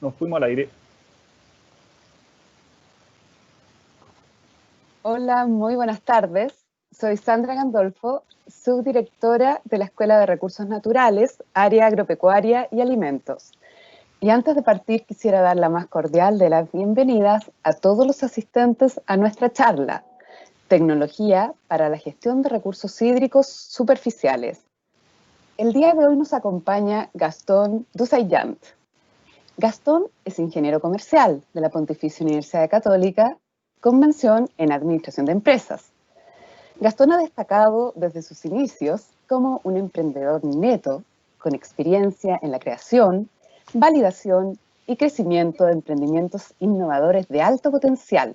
Nos fuimos al aire. Hola, muy buenas tardes. Soy Sandra Gandolfo, subdirectora de la Escuela de Recursos Naturales, Área Agropecuaria y Alimentos. Y antes de partir, quisiera dar la más cordial de las bienvenidas a todos los asistentes a nuestra charla, Tecnología para la Gestión de Recursos Hídricos Superficiales. El día de hoy nos acompaña Gastón Dusaillant. Gastón es ingeniero comercial de la Pontificia Universidad Católica, con mención en Administración de Empresas. Gastón ha destacado desde sus inicios como un emprendedor neto, con experiencia en la creación, validación y crecimiento de emprendimientos innovadores de alto potencial,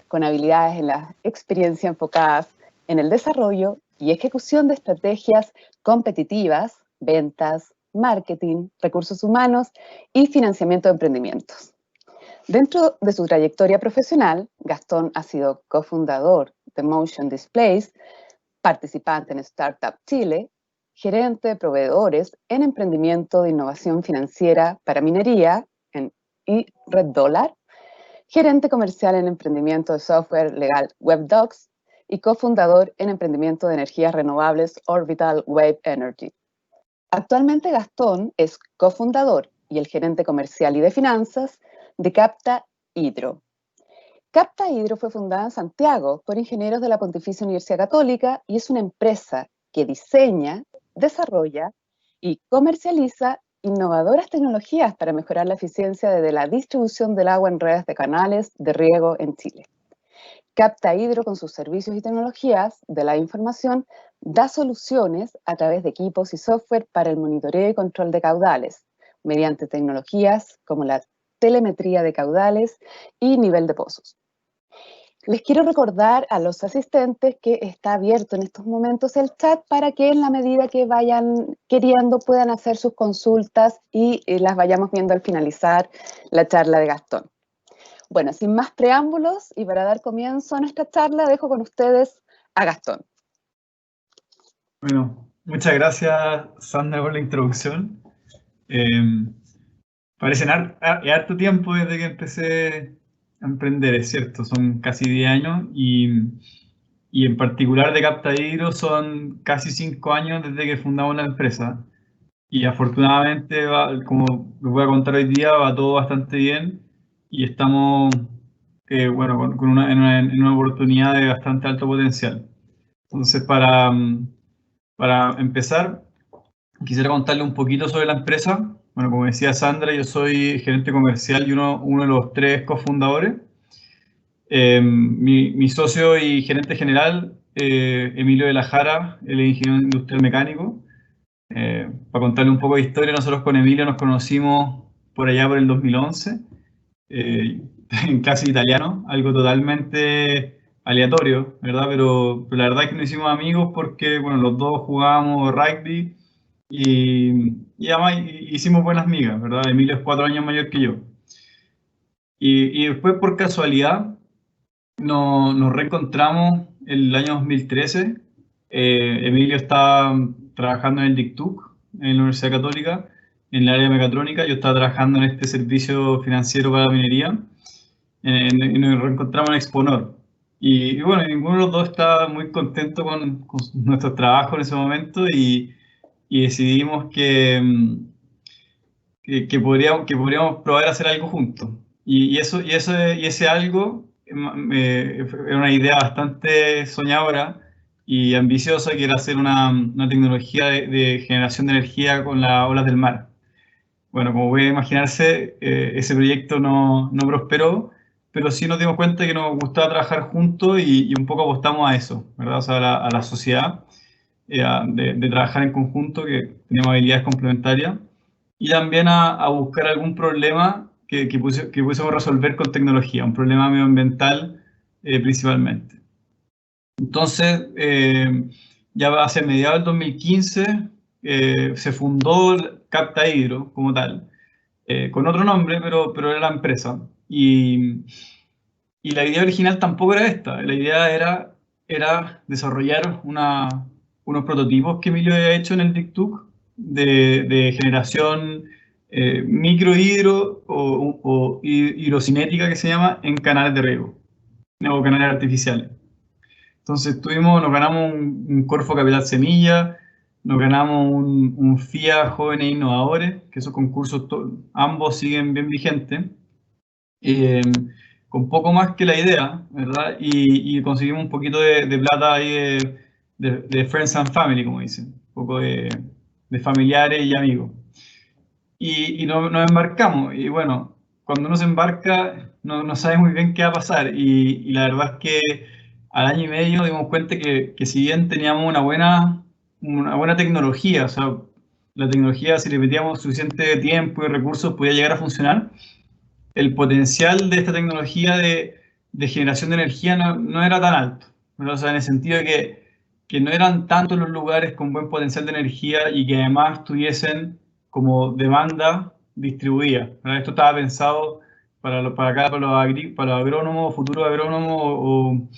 con habilidades en la experiencia enfocadas en el desarrollo y ejecución de estrategias competitivas, ventas, marketing, recursos humanos y financiamiento de emprendimientos. Dentro de su trayectoria profesional, Gastón ha sido cofundador de Motion Displays, participante en Startup Chile, gerente de proveedores en emprendimiento de innovación financiera para minería en Red Dollar, gerente comercial en emprendimiento de software legal WebDocs y cofundador en emprendimiento de energías renovables Orbital Wave Energy. Actualmente Gastón es cofundador y el gerente comercial y de finanzas de Capta Hydro. Capta Hydro fue fundada en Santiago por ingenieros de la Pontificia Universidad Católica y es una empresa que diseña, desarrolla y comercializa innovadoras tecnologías para mejorar la eficiencia de la distribución del agua en redes de canales de riego en Chile. Capta Hydro, con sus servicios y tecnologías de la información, da soluciones a través de equipos y software para el monitoreo y control de caudales, mediante tecnologías como la telemetría de caudales y nivel de pozos. Les quiero recordar a los asistentes que está abierto en estos momentos el chat para que en la medida que vayan queriendo puedan hacer sus consultas y las vayamos viendo al finalizar la charla de Gastón. Bueno, sin más preámbulos y para dar comienzo a nuestra charla, dejo con ustedes a Gastón. Bueno, muchas gracias, Sandra, por la introducción. Parece harto tiempo desde que empecé a emprender, es cierto, son casi 10 años y en particular de Capta Hydro son casi 5 años desde que fundamos la empresa. Y afortunadamente, como les voy a contar hoy día, va todo bastante bien y estamos con en una oportunidad de bastante alto potencial. Entonces, para empezar, quisiera contarle un poquito sobre la empresa. Bueno, como decía Sandra, yo soy gerente comercial y uno de los 3 cofundadores. Mi socio y gerente general, Emilio de la Jara, él es ingeniero industrial mecánico. Para contarle un poco de historia, nosotros con Emilio nos conocimos por allá por el 2011, en clase de italiano, algo totalmente aleatorio, ¿verdad? Pero la verdad es que nos hicimos amigos porque, bueno, los dos jugábamos rugby y además hicimos buenas migas, ¿verdad? Emilio es 4 años mayor que yo. Y después, por casualidad, nos reencontramos el año 2013. Emilio estaba trabajando en el DICTUC, en la Universidad Católica, en el área de mecatrónica. Yo estaba trabajando en este servicio financiero para la minería. Y nos reencontramos en Exponor. Y bueno, ninguno de los dos estaba muy contento con nuestro trabajo en ese momento y decidimos que podríamos probar a hacer algo juntos. Y ese algo era una idea bastante soñadora y ambiciosa, que era hacer una tecnología de generación de energía con las olas del mar. Bueno, como puede imaginarse, ese proyecto no prosperó, pero sí nos dimos cuenta que nos gustaba trabajar juntos y un poco apostamos a eso, ¿verdad? O sea, a la sociedad, de trabajar en conjunto, que teníamos habilidades complementarias, y también a buscar algún problema que pudiésemos resolver con tecnología, un problema medioambiental principalmente. Entonces, ya hacia mediados del 2015 se fundó Capta Hydro como tal, con otro nombre, pero era la empresa. Y la idea original tampoco era esta. La idea era desarrollar unos prototipos que Emilio había hecho en el DICTUC de generación microhidro o hidrocinética que se llama en canales de riego o canales artificiales. Entonces nos ganamos un Corfo Capital Semilla, nos ganamos un FIA Jóvenes Innovadores, que esos concursos ambos siguen bien vigentes, con poco más que la idea, ¿verdad? Y conseguimos un poquito de plata ahí de Friends and Family, como dicen, un poco de familiares y amigos. Y nos embarcamos, y bueno, cuando uno se embarca no sabe muy bien qué va a pasar, y la verdad es que al año y medio dimos cuenta que si bien teníamos una buena tecnología, o sea, la tecnología si le metíamos suficiente tiempo y recursos podía llegar a funcionar, el potencial de esta tecnología de generación de energía no era tan alto, ¿verdad? O sea, en el sentido de que no eran tantos los lugares con buen potencial de energía y que además tuviesen como demanda distribuida, ¿verdad? Esto estaba pensado para los agrónomos, futuros agrónomos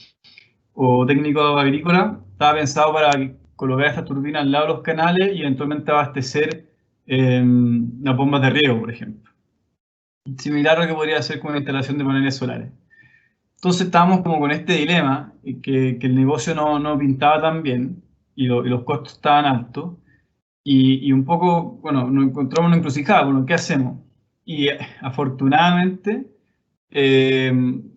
o técnicos agrícolas, estaba pensado para colocar estas turbinas al lado de los canales y eventualmente abastecer las bombas de riego, por ejemplo. Similar a lo que podría hacer con la instalación de paneles solares. Entonces estábamos como con este dilema, que el negocio no pintaba tan bien y los costos estaban altos. Y un poco, bueno, nos encontramos en una encrucijada, bueno, ¿qué hacemos? Y afortunadamente,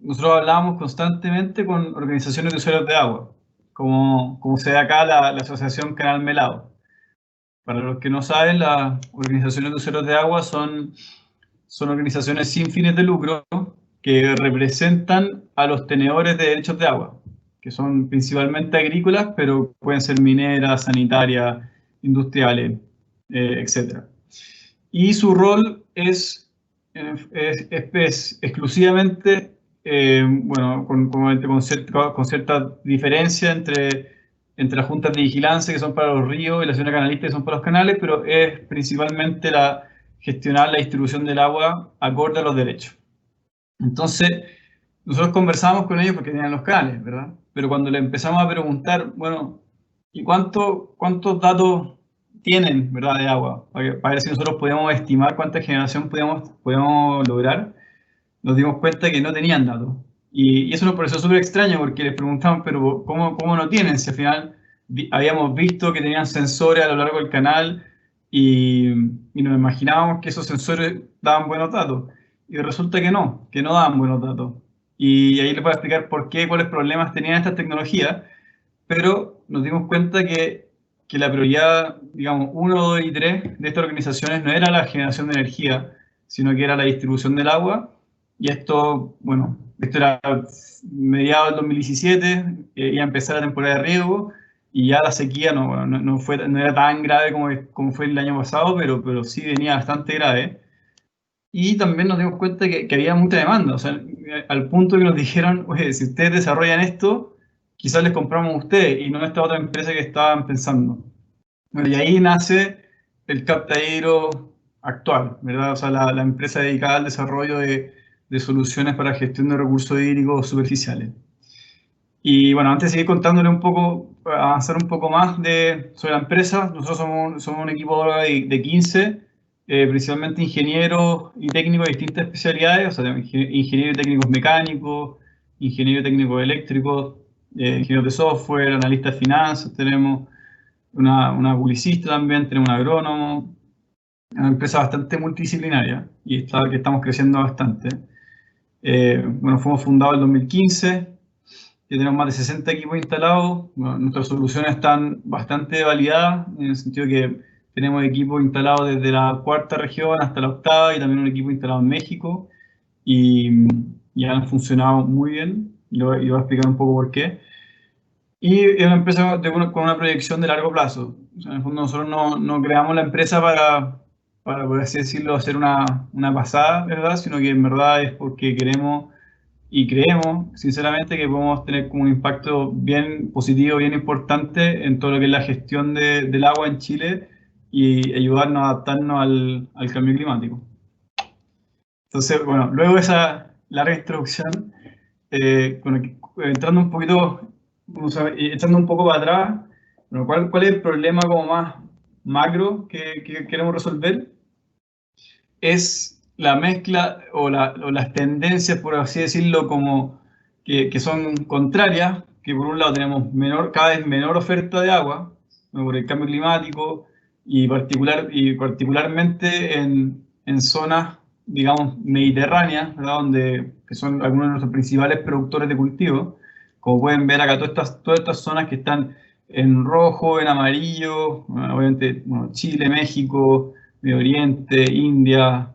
nosotros hablábamos constantemente con organizaciones de usuarios de agua, como se da acá la Asociación Canal Melado. Para los que no saben, las organizaciones de usuarios de agua son organizaciones sin fines de lucro que representan a los tenedores de derechos de agua, que son principalmente agrícolas, pero pueden ser mineras, sanitarias, industriales, etc. Y su rol es exclusivamente, bueno, con cierta diferencia entre las juntas de vigilancia, que son para los ríos, y las zonas canalistas, que son para los canales, pero es principalmente gestionar la distribución del agua acorde a los derechos. Entonces, nosotros conversamos con ellos porque tenían los canales, ¿verdad? Pero cuando le empezamos a preguntar, bueno, ¿y cuántos datos tienen, ¿verdad?, de agua? Para ver si nosotros podíamos estimar cuánta generación podíamos lograr, nos dimos cuenta que no tenían datos. Y eso nos pareció súper extraño porque les preguntamos, pero ¿cómo no tienen? Si al final habíamos visto que tenían sensores a lo largo del canal y nos imaginábamos que esos sensores daban buenos datos. Y resulta que no daban buenos datos. Y ahí les voy a explicar por qué, cuáles problemas tenían estas tecnologías, pero nos dimos cuenta que la prioridad, digamos, 1, 2 y 3 de estas organizaciones no era la generación de energía, sino que era la distribución del agua. Y esto, bueno, esto era mediados del 2017, iba a empezar la temporada de riego, y ya la sequía no era tan grave como fue el año pasado, pero sí venía bastante grave. Y también nos dimos cuenta que había mucha demanda, o sea, al punto que nos dijeron, oye, si ustedes desarrollan esto, quizás les compramos a ustedes y no a esta otra empresa que estaban pensando. Bueno, y ahí nace el Captahidro actual, ¿verdad? O sea, la empresa dedicada al desarrollo de soluciones para gestión de recursos hídricos superficiales. Y bueno, antes de seguir contándole un poco, avanzar un poco más sobre la empresa, nosotros somos un equipo de 15, principalmente ingenieros y técnicos de distintas especialidades, o sea, ingenieros y técnicos mecánicos, ingenieros y técnicos eléctricos, ingenieros de software, analistas de finanzas, tenemos una publicista también, tenemos un agrónomo, una empresa bastante multidisciplinaria y que estamos creciendo bastante. Bueno, fuimos fundados en 2015. Ya tenemos más de 60 equipos instalados. Bueno, nuestras soluciones están bastante validadas, en el sentido que tenemos equipos instalados desde la cuarta región hasta la octava y también un equipo instalado en México. Y han funcionado muy bien. Y voy a explicar un poco por qué. Y es una empresa con una proyección de largo plazo. O sea, en el fondo nosotros no creamos la empresa para, por así decirlo, hacer una pasada, ¿verdad? Sino que en verdad es porque queremos y creemos, sinceramente, que podemos tener como un impacto bien positivo, bien importante en todo lo que es la gestión del agua en Chile y ayudarnos a adaptarnos al cambio climático. Entonces, bueno, luego de esa larga introducción, bueno, entrando un poquito, echando un poco para atrás, bueno, ¿cuál es el problema como más macro que queremos resolver? es la mezcla o las tendencias, por así decirlo, como que son contrarias, que por un lado tenemos cada vez menor oferta de agua, ¿no? Por el cambio climático y particularmente en zonas, digamos, mediterráneas, ¿verdad? Que son algunos de nuestros principales productores de cultivo. Como pueden ver acá, todas estas zonas que están en rojo, en amarillo, bueno, obviamente, bueno, Chile, México, Medio Oriente, India,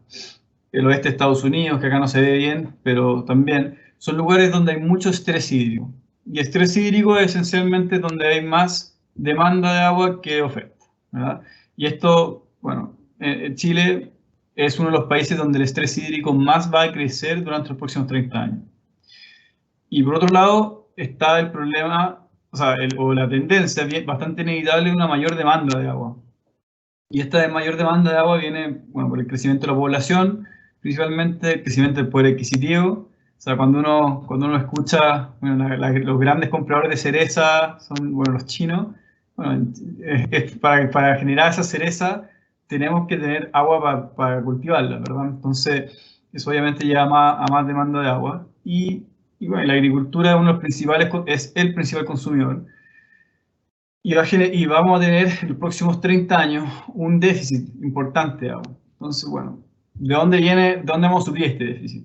el oeste de Estados Unidos, que acá no se ve bien, pero también son lugares donde hay mucho estrés hídrico. Y estrés hídrico es esencialmente donde hay más demanda de agua que oferta, ¿verdad? Y esto, bueno, Chile es uno de los países donde el estrés hídrico más va a crecer durante los próximos 30 años. Y por otro lado está el problema, o sea, o la tendencia bastante inevitable de una mayor demanda de agua. Y esta mayor demanda de agua viene, bueno, por el crecimiento de la población, principalmente el crecimiento del poder adquisitivo. O sea, cuando uno escucha, bueno, los grandes compradores de cereza son, bueno, los chinos. Bueno, para generar esa cereza tenemos que tener agua para cultivarla, ¿verdad? Entonces, eso obviamente lleva a más demanda de agua. Y bueno, la agricultura es el principal consumidor. Y vamos a tener en los próximos 30 años un déficit importante de agua. Entonces, bueno, de dónde vamos a suplir este déficit?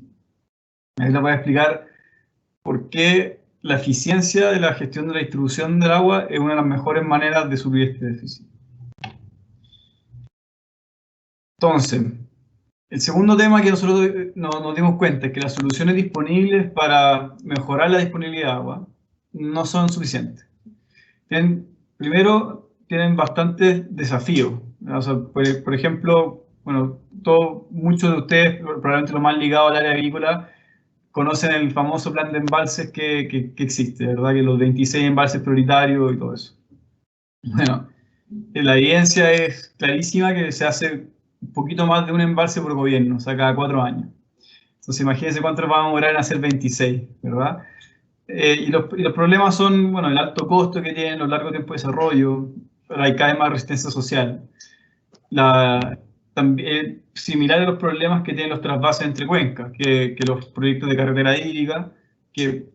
Ahí les voy a explicar por qué la eficiencia de la gestión de la distribución del agua es una de las mejores maneras de suplir este déficit. Entonces, el segundo tema que nosotros nos dimos cuenta es que las soluciones disponibles para mejorar la disponibilidad de agua no son suficientes. Primero, tienen bastantes desafíos. O sea, por ejemplo, bueno, muchos de ustedes, probablemente lo más ligado al área agrícola, conocen el famoso plan de embalses que existe, ¿verdad? Que los 26 embalses prioritarios y todo eso. Bueno, la evidencia es clarísima que se hace un poquito más de un embalse por gobierno, o sea, cada 4 años. Entonces, imagínense cuántos van a demorar en hacer 26, ¿verdad? Y los problemas son, bueno, el alto costo que tienen, los largos tiempos de desarrollo, pero hay cada vez más resistencia social. También, similar a los problemas que tienen los trasvases entre cuencas, que los proyectos de carretera hídrica, que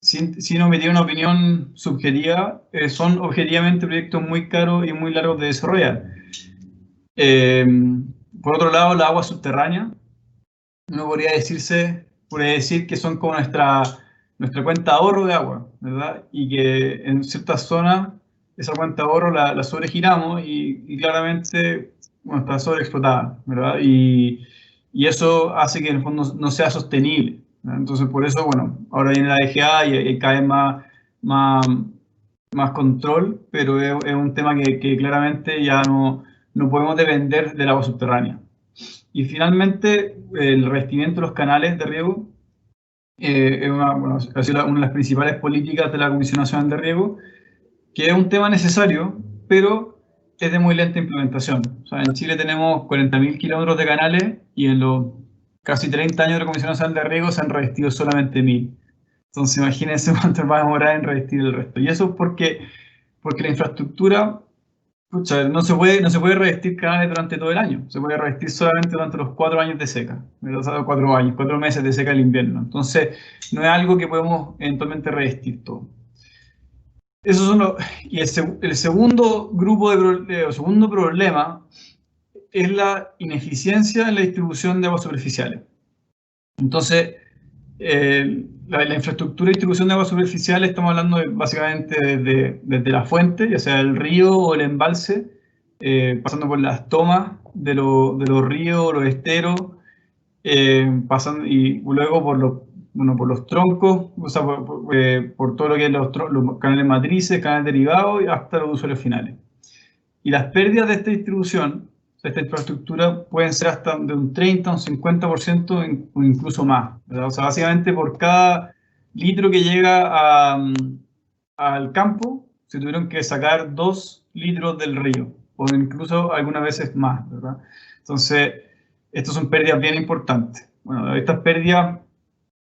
sin omitir una opinión subjetiva, son objetivamente proyectos muy caros y muy largos de desarrollar. Por otro lado, la agua subterránea, uno podría decir que son como nuestra cuenta de ahorro de agua, ¿verdad? Y que en ciertas zonas esa cuenta de ahorro la sobregiramos y claramente, bueno, está sobreexplotada, ¿verdad? Y eso hace que en el fondo no sea sostenible, ¿verdad? Entonces, por eso, bueno, ahora viene la EGA y cae más control, pero es un tema que claramente ya no podemos depender del agua subterránea. Y finalmente, el revestimiento de los canales de riego ha sido una de las principales políticas de la Comisión Nacional de Riego, que es un tema necesario, pero es de muy lenta implementación. O sea, en Chile tenemos 40.000 kilómetros de canales y en los casi 30 años de la Comisión Nacional de Riego se han revestido solamente 1.000. Entonces, imagínense cuánto va a demorar en revestir el resto. Y eso es porque la infraestructura, pucha, no se puede revestir canales durante todo el año. Se puede revestir solamente durante los 4 años de seca. O sea, 4 meses de seca el invierno. Entonces, no es algo que podemos eventualmente revestir todo. Y el segundo segundo problema es la ineficiencia en la distribución de aguas superficiales. Entonces, la infraestructura de distribución de aguas superficiales, estamos hablando básicamente desde la fuente, ya sea el río o el embalse, pasando por las tomas de los ríos, los esteros, pasando y luego por los troncos, o sea, por todo lo que es los canales matrices, canales derivados y hasta los usuarios finales. Y las pérdidas de esta distribución, de esta infraestructura, pueden ser hasta de un 30 a un 50% o incluso más, ¿verdad? O sea, básicamente por cada litro que llega al campo, se tuvieron que sacar 2 litros del río, o incluso algunas veces más, ¿verdad? Entonces, estas son pérdidas bien importantes. Bueno, estas pérdidas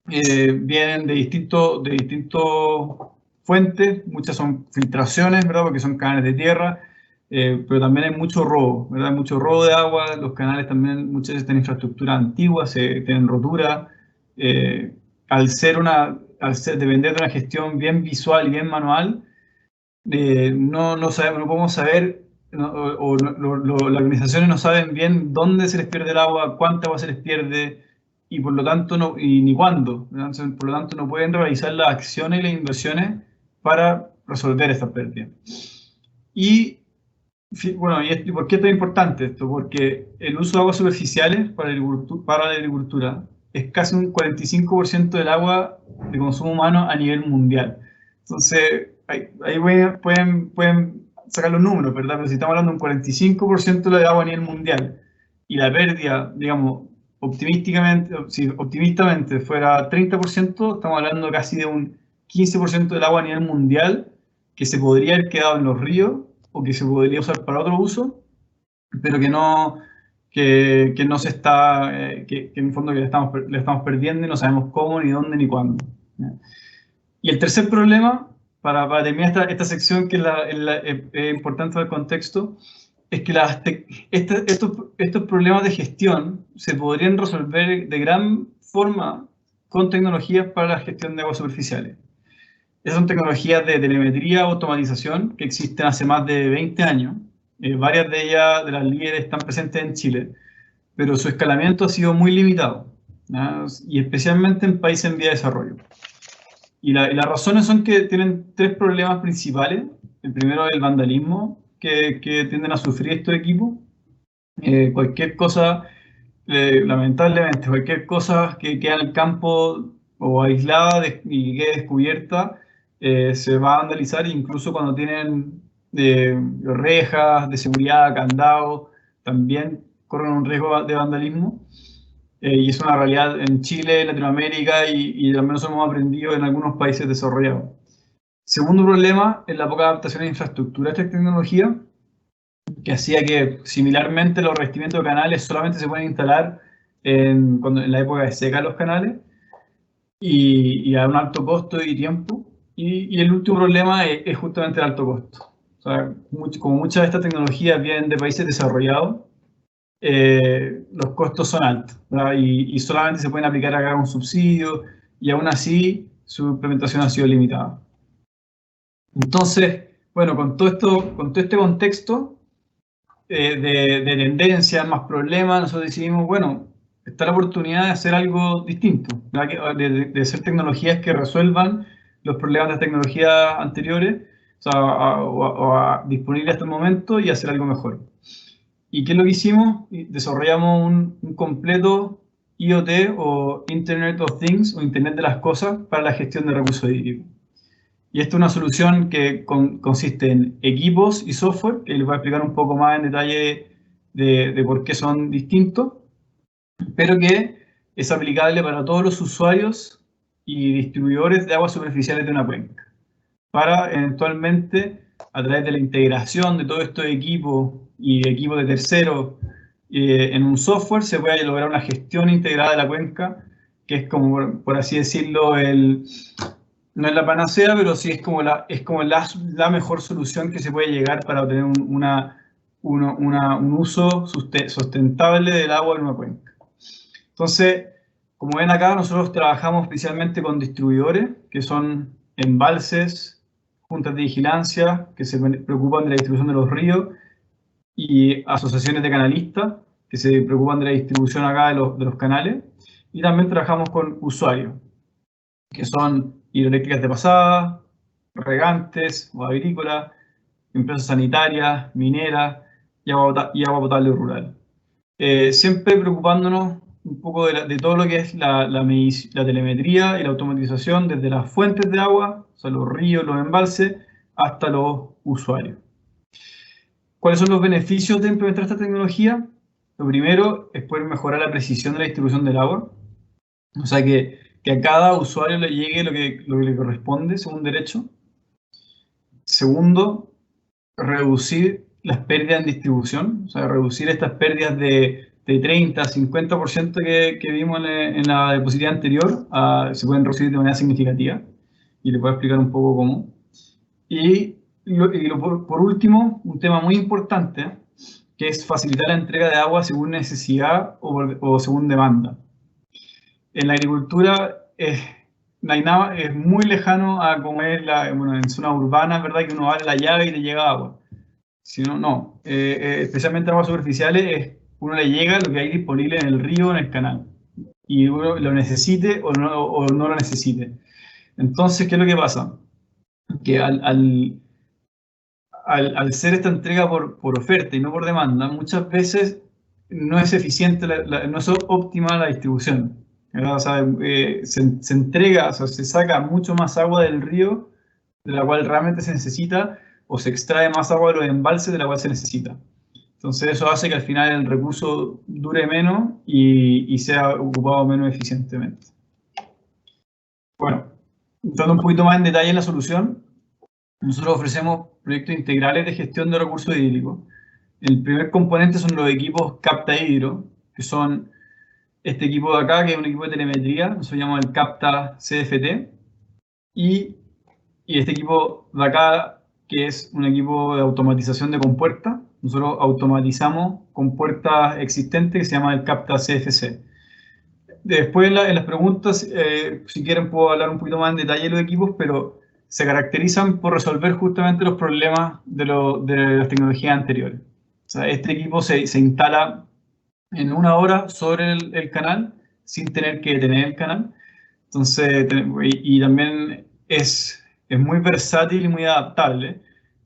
vienen de distintos fuentes, muchas son filtraciones, ¿verdad? Porque son canales de tierra, pero también hay mucho robo, ¿verdad? Hay mucho robo de agua, los canales también muchas veces tienen infraestructura antigua, tienen rotura. Al depender de una gestión bien visual y bien manual, no podemos saber, las organizaciones no saben bien dónde se les pierde el agua, cuánta agua se les pierde, y por lo tanto ni cuándo. Entonces, por lo tanto, no pueden realizar las acciones y las inversiones para resolver estas pérdidas. Y bueno, ¿y por qué es tan importante esto? Porque el uso de aguas superficiales para la agricultura es casi un 45% del agua de consumo humano a nivel mundial. Entonces, ahí pueden sacar los números, ¿verdad? Pero si estamos hablando de un 45% del agua a nivel mundial y la pérdida, digamos, si optimistamente fuera 30%, estamos hablando casi de un 15% del agua a nivel mundial que se podría haber quedado en los ríos o que se podría usar para otro uso, pero que no se está, que en el fondo que le estamos perdiendo y no sabemos cómo, ni dónde, ni cuándo. Y el tercer problema, para terminar esta sección, que es importante del contexto, es que estos problemas de gestión se podrían resolver de gran forma con tecnologías para la gestión de aguas superficiales. Esas son tecnologías de telemetría, automatización, que existen hace más de 20 años. Varias de ellas, de las líderes, están presentes en Chile, pero su escalamiento ha sido muy limitado, ¿no? Y especialmente en países en vía de desarrollo. Y las razones son que tienen tres problemas principales. El primero es el vandalismo que tienden a sufrir estos equipos. Cualquier cosa, lamentablemente, cualquier cosa que queda en el campo o aislada y quede descubierta, se va a vandalizar, incluso cuando tienen rejas de seguridad, candados, también corren un riesgo de vandalismo. Y es una realidad en Chile, Latinoamérica y al menos hemos aprendido en algunos países desarrollados. Segundo problema es la poca adaptación a infraestructura de esta tecnología, que hacía que similarmente los revestimientos de canales solamente se pueden instalar en la época de seca los canales y a un alto costo y tiempo. Y el último problema es justamente el alto costo. O sea, como muchas de estas tecnologías vienen de países desarrollados, los costos son altos, ¿verdad? Y solamente se pueden aplicar acá un subsidio, y aún así su implementación ha sido limitada. Entonces, bueno, con todo este contexto de tendencias, más problemas, nosotros decidimos, bueno, está la oportunidad de hacer algo distinto, de hacer tecnologías que resuelvan los problemas de tecnologías anteriores, o sea, disponibles hasta el momento, y hacer algo mejor. ¿Y qué es lo que hicimos? Desarrollamos un completo IoT o Internet of Things o Internet de las Cosas para la gestión de recursos hídricos. Y esta es una solución que consiste en equipos y software, que les voy a explicar un poco más en detalle de por qué son distintos, pero que es aplicable para todos los usuarios y distribuidores de aguas superficiales de una cuenca, para eventualmente, a través de la integración de todos estos equipos y equipos de terceros en un software, se puede lograr una gestión integrada de la cuenca, que es como, por así decirlo, no es la panacea, pero sí es como la mejor solución que se puede llegar para obtener un uso sustentable del agua en una cuenca. Entonces, como ven acá, nosotros trabajamos especialmente con distribuidores, que son embalses, juntas de vigilancia, que se preocupan de la distribución de los ríos, y asociaciones de canalistas, que se preocupan de la distribución acá de los canales. Y también trabajamos con usuarios, que son hidroeléctricas de pasada, regantes o agrícolas, empresas sanitarias, mineras y agua potable rural. Siempre preocupándonos un poco de todo lo que es la telemetría y la automatización desde las fuentes de agua, o sea, los ríos, los embalses, hasta los usuarios. ¿Cuáles son los beneficios de implementar esta tecnología? Lo primero es poder mejorar la precisión de la distribución del agua, o sea que a cada usuario le llegue lo que le corresponde según derecho. Segundo, reducir las pérdidas en distribución, o sea, reducir estas pérdidas de 30 a 50% que vimos en la diapositiva anterior, se pueden reducir de manera significativa, y les voy a explicar un poco cómo. Y Por último, un tema muy importante, que es facilitar la entrega de agua según necesidad o según demanda. En la agricultura no hay nada, es muy lejano a como es bueno, en zonas urbanas, ¿verdad? Que uno abre la llave y le llega agua. Si no, no. Especialmente aguas superficiales, uno le llega lo que hay disponible en el río, en el canal. Y uno lo necesite o no lo necesite. Entonces, ¿qué es lo que pasa? Que al ser esta entrega por oferta y no por demanda, muchas veces no es eficiente, no es óptima la distribución. ¿Verdad? O sea, se entrega, o sea, se saca mucho más agua del río de la cual realmente se necesita, o se extrae más agua de los embalses de la cual se necesita. Entonces eso hace que al final el recurso dure menos y sea ocupado menos eficientemente. Bueno, entrando un poquito más en detalle en la solución, nosotros ofrecemos proyectos integrales de gestión de recursos hídricos. El primer componente son los equipos Capta Hidro, que son este equipo de acá, que es un equipo de telemetría, nosotros llamamos el Capta CFT, y este equipo de acá, que es un equipo de automatización de compuertas. Nosotros automatizamos compuertas existentes que se llama el Capta CFC. Después en las preguntas, si quieren puedo hablar un poquito más en detalle de los equipos, pero se caracterizan por resolver justamente los problemas de las tecnologías anteriores. O sea, este equipo se instala en 1 hora sobre el canal sin tener que detener el canal. Entonces, y también es muy versátil y muy adaptable.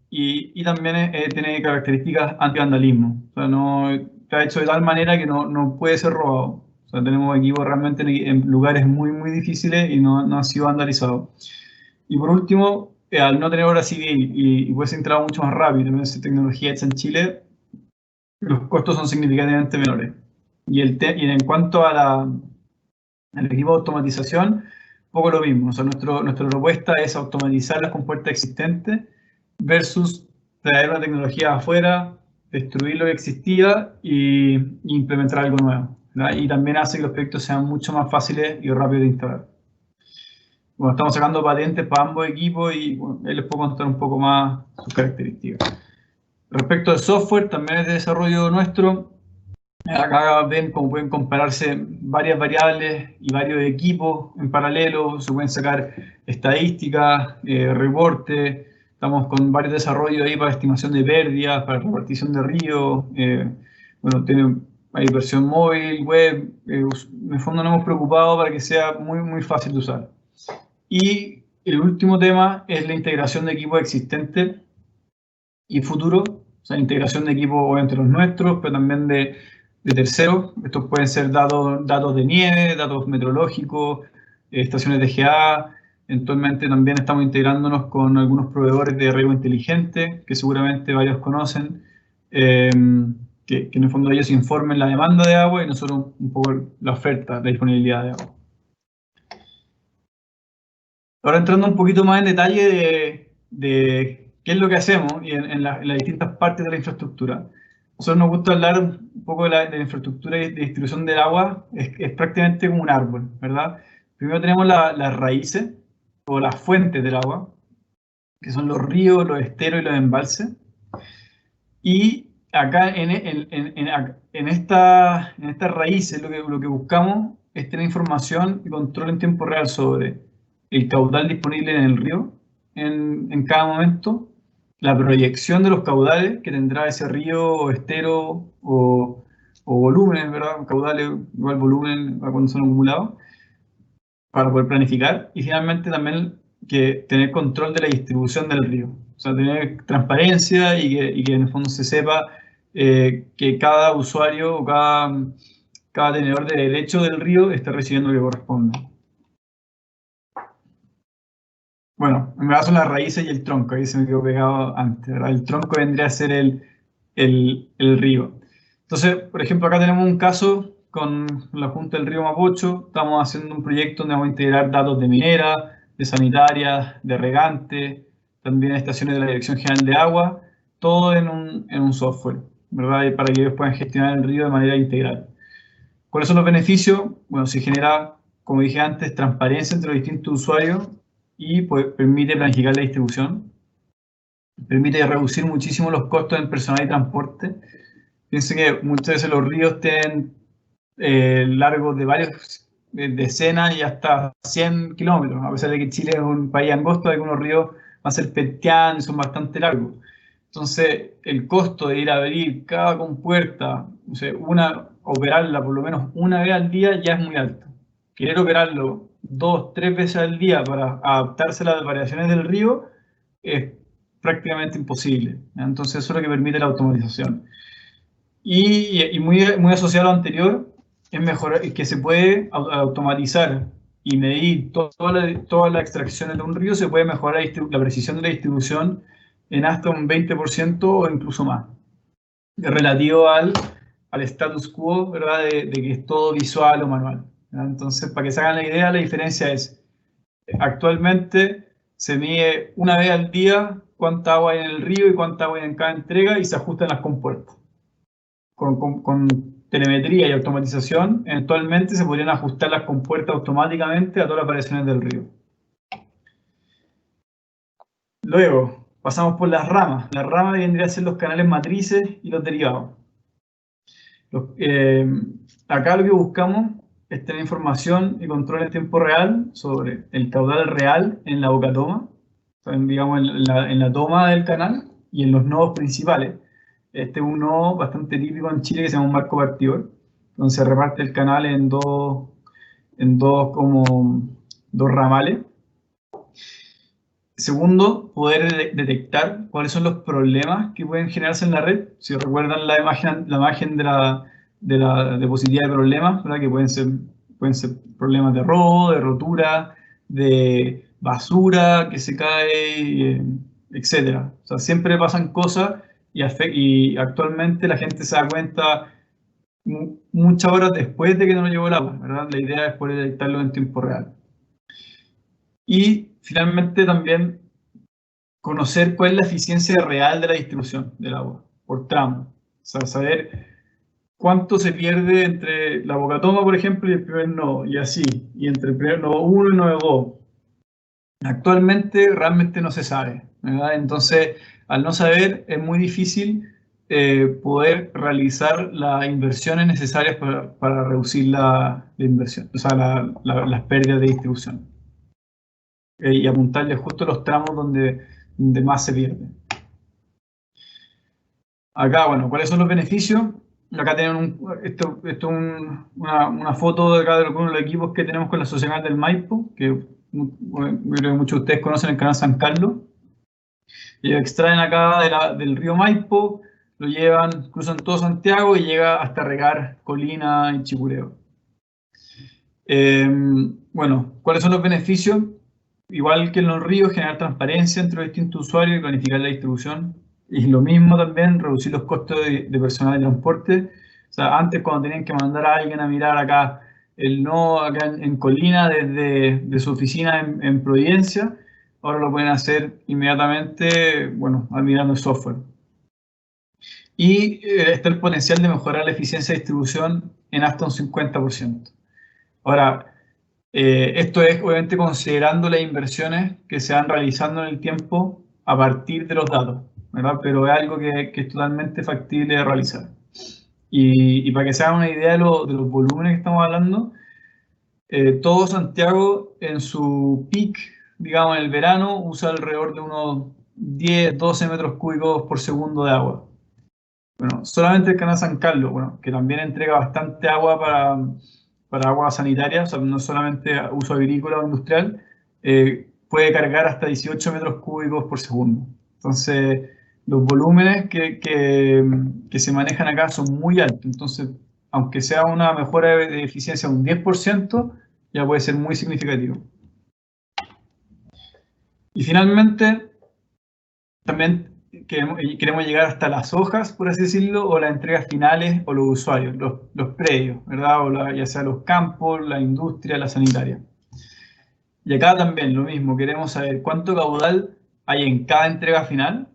Y también tiene características anti-vandalismo. O sea, no, está hecho de tal manera que no puede ser robado. O sea, tenemos equipos realmente en lugares muy, muy difíciles y no ha sido vandalizado. Y por último, al no tener obra civil y puede ser instalado mucho más rápido, ¿no? Esa tecnología hecha en Chile, los costos son significativamente menores. Y en cuanto al equipo de automatización, un poco lo mismo. O sea, nuestra propuesta es automatizar las compuertas existentes versus traer una tecnología afuera, destruir lo que existía y implementar algo nuevo, ¿verdad? Y también hace que los proyectos sean mucho más fáciles y rápidos de instalar. Bueno, estamos sacando patentes para ambos equipos y bueno, ahí les puedo contar un poco más sus características. Respecto al software, también es de desarrollo nuestro. Acá ven cómo pueden compararse varias variables y varios equipos en paralelo, se pueden sacar estadísticas, reportes, estamos con varios desarrollos ahí para estimación de pérdidas, para repartición de ríos, bueno, hay versión móvil, web, en el fondo nos hemos preocupado para que sea muy, muy fácil de usar. Y el último tema es la integración de equipos existentes y futuros, o sea, integración de equipos entre los nuestros, pero también de terceros. Estos pueden ser datos de nieve, datos meteorológicos, estaciones de GA. Eventualmente también estamos integrándonos con algunos proveedores de riego inteligente, que seguramente varios conocen, que en el fondo ellos informen la demanda de agua y nosotros un poco la oferta, la disponibilidad de agua. Ahora entrando un poquito más en detalle de qué es lo que hacemos y en las distintas partes de la infraestructura. A nosotros nos gusta hablar un poco de la infraestructura de distribución del agua, es prácticamente como un árbol, ¿verdad? Primero tenemos las raíces o las fuentes del agua, que son los ríos, los esteros y los embalses. Y acá en estas raíces lo que buscamos es tener información y control en tiempo real sobre el caudal disponible en el río en cada momento, la proyección de los caudales que tendrá ese río o estero o volúmenes, ¿verdad? Caudales igual volumen cuando son acumulados, para poder planificar. Y finalmente también que tener control de la distribución del río. O sea, tener transparencia y que en el fondo se sepa que cada usuario o cada tenedor de derecho del río está recibiendo lo que corresponde. Bueno, en verdad son las raíces y el tronco, ahí se me quedó pegado antes, ¿verdad? El tronco vendría a ser el río. Entonces, por ejemplo, acá tenemos un caso con la Junta del Río Mapocho, estamos haciendo un proyecto donde vamos a integrar datos de minera, de sanitarias, de regante, también estaciones de la Dirección General de Agua, todo en un software, ¿verdad? Y para que ellos puedan gestionar el río de manera integral. ¿Cuáles son los beneficios? Bueno, se genera, como dije antes, transparencia entre los distintos usuarios y pues, permite planificar la distribución. permite reducir muchísimo los costos en personal y transporte. Piensen que muchas veces los ríos tienen largos de varias decenas y hasta 100 kilómetros. A pesar de que Chile es un país angosto, algunos ríos más serpentean y son bastante largos. Entonces, el costo de ir a abrir cada compuerta, o sea, operarla por lo menos una vez al día ya es muy alto. Querer operarlo 2, 3 veces al día para adaptarse a las variaciones del río es prácticamente imposible. Entonces, eso es lo que permite la automatización. Y muy asociado a lo anterior, es mejorar, que se puede automatizar y medir todas las extracciones de un río, se puede mejorar la precisión de la distribución en hasta un 20% o incluso más, relativo al status quo, ¿verdad? De que es todo visual o manual, ¿verdad? Entonces, para que se hagan la idea, la diferencia es, actualmente se mide una vez al día cuánta agua hay en el río y cuánta agua hay en cada entrega y se ajustan las compuertas. Con telemetría y automatización, eventualmente se podrían ajustar las compuertas automáticamente a todas las variaciones del río. Luego, pasamos por las ramas. Las ramas vendrían a ser los canales matrices y los derivados. Acá lo que buscamos es tener información y control en tiempo real sobre el caudal real en la bocatoma, digamos en la toma del canal y en los nodos principales. Este es un nodo bastante típico en Chile que se llama un marco partidor, donde se reparte el canal en dos ramales. Segundo, poder detectar cuáles son los problemas que pueden generarse en la red. Si recuerdan la imagen de la diapositiva de problemas, ¿verdad? Que pueden ser problemas de robo, de rotura, de basura que se cae, etc. O sea, siempre pasan cosas y actualmente la gente se da cuenta muchas horas después de que no llegó el agua, ¿verdad? La idea es poder detectarlo en tiempo real. Y finalmente también conocer cuál es la eficiencia real de la distribución del agua por tramo. O sea, saber cuánto se pierde entre la bocatoma, por ejemplo, y el primer nodo, y así, y entre el primer nodo 1 y el nodo 2. Actualmente realmente no se sabe, ¿verdad? Entonces, al no saber, es muy difícil poder realizar las inversiones necesarias para reducir la inversión, o sea, las pérdidas de distribución. Y apuntarle justo los tramos donde más se pierde. Acá, bueno, ¿cuáles son los beneficios? Acá tienen esto es una foto de acá de algunos de los equipos que tenemos con la Sociedad del Maipo, que creo que muchos de ustedes conocen el canal San Carlos. Ellos extraen acá del río Maipo, lo llevan, cruzan todo Santiago y llega hasta regar Colina y Chicureo. Bueno, ¿cuáles son los beneficios? Igual que en los ríos, generar transparencia entre los distintos usuarios y planificar la distribución. Y lo mismo también, reducir los costos de personal de transporte. O sea, antes cuando tenían que mandar a alguien a mirar acá el nodo acá en Colina desde su oficina en Providencia, ahora lo pueden hacer inmediatamente, bueno, mirando el software. Y está el potencial de mejorar la eficiencia de distribución en hasta un 50%. Ahora, esto es obviamente considerando las inversiones que se van realizando en el tiempo a partir de los datos, ¿verdad? Pero es algo que es totalmente factible de realizar. Y para que se hagan una idea de los volúmenes que estamos hablando, todo Santiago en su peak, digamos en el verano, usa alrededor de unos 10, 12 metros cúbicos por segundo de agua. Bueno, solamente el canal San Carlos, bueno, que también entrega bastante agua para agua sanitaria, o sea, no solamente uso agrícola o industrial, puede cargar hasta 18 metros cúbicos por segundo. Entonces, los volúmenes que se manejan acá son muy altos. Entonces, aunque sea una mejora de eficiencia de un 10%, ya puede ser muy significativo. Y finalmente, también queremos llegar hasta las hojas, por así decirlo, o las entregas finales o los usuarios, los predios, ¿verdad? O ya sea los campos, la industria, la sanitaria. Y acá también lo mismo, queremos saber cuánto caudal hay en cada entrega final,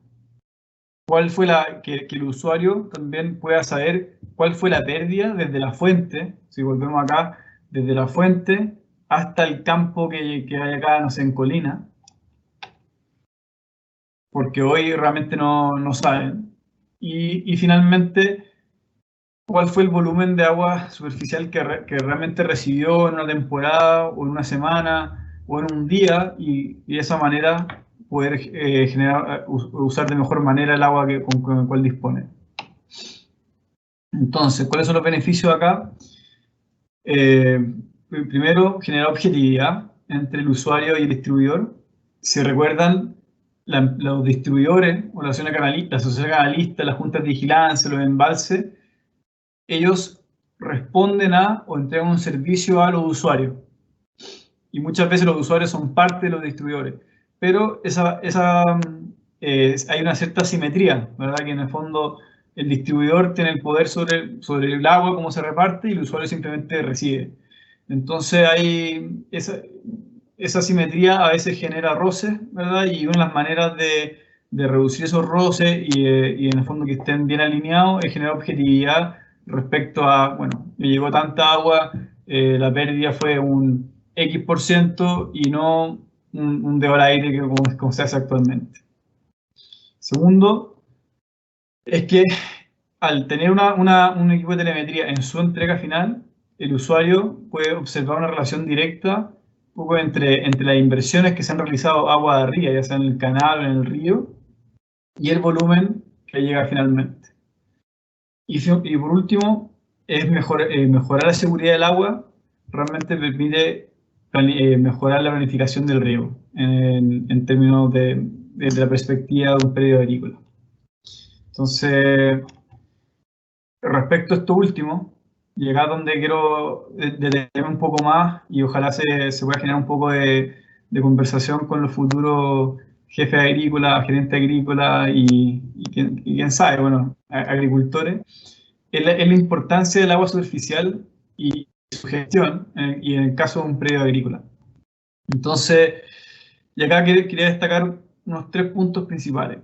cuál fue que el usuario también pueda saber cuál fue la pérdida desde la fuente, si volvemos acá, desde la fuente hasta el campo que hay acá, no sé, en Colina. porque hoy realmente no saben. Y finalmente, ¿cuál fue el volumen de agua superficial que realmente recibió en una temporada o en una semana o en un día? Y de esa manera poder usar de mejor manera el agua con el cual dispone. Entonces, ¿cuáles son los beneficios acá? Primero, generar objetividad entre el usuario y el distribuidor. Si recuerdan, los distribuidores o la sociedad canalista, las juntas de vigilancia, los embalses, ellos responden a o entregan un servicio a los usuarios. Y muchas veces los usuarios son parte de los distribuidores. Pero hay una cierta simetría, ¿verdad? Que en el fondo el distribuidor tiene el poder sobre el agua, cómo se reparte, y el usuario simplemente recibe. Entonces esa simetría a veces genera roces, ¿verdad? Y una de las maneras de reducir esos roces y en el fondo que estén bien alineados es generar objetividad respecto a, bueno, me llegó tanta agua, la pérdida fue un X% y no un dedo al aire como se hace actualmente. Segundo, es que al tener un equipo de telemetría en su entrega final, el usuario puede observar una relación directa un poco entre las inversiones que se han realizado agua de arriba, ya sea en el canal o en el río, y el volumen que llega finalmente. Y por último, es mejorar la seguridad del agua, realmente permite mejorar la planificación del riego en términos desde la perspectiva de un periodo agrícola. Entonces, respecto a esto último, llegar donde quiero detenerme un poco más y ojalá se pueda generar un poco de conversación con los futuros jefes agrícolas, gerentes agrícolas y quién sabe, bueno, agricultores, es la importancia del agua superficial y su gestión, y en el caso de un predio agrícola. Entonces, y acá quería destacar unos 3 puntos principales.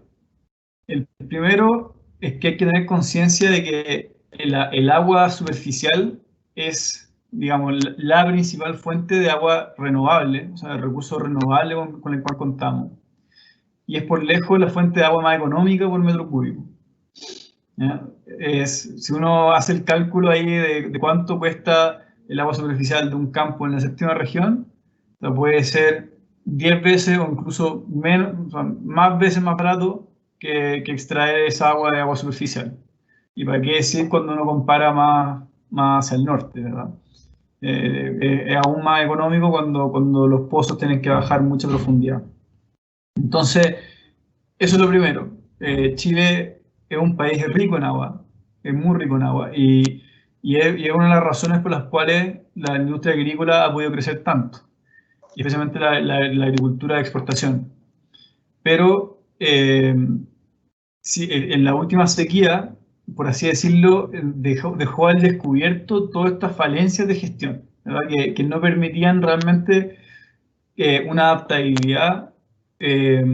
El primero es que hay que tener conciencia de que el agua superficial es, digamos, la principal fuente de agua renovable, o sea, el recurso renovable con el cual contamos. Y es por lejos la fuente de agua más económica por metro cúbico. Si uno hace el cálculo ahí de cuánto cuesta el agua superficial de un campo en la séptima región, puede ser 10 veces o incluso menos, o sea, más veces más barato que extraer esa agua de agua superficial. Y para qué decir cuando uno compara más hacia el norte, ¿verdad? Es aún más económico cuando los pozos tienen que bajar mucha profundidad. Entonces, eso es lo primero. Chile es un país rico en agua, es muy rico en agua, y es una de las razones por las cuales la industria agrícola ha podido crecer tanto, y especialmente la agricultura de exportación. Pero sí, en la última sequía, por así decirlo, dejó al descubierto todas estas falencias de gestión, ¿verdad? Que no permitían realmente una adaptabilidad de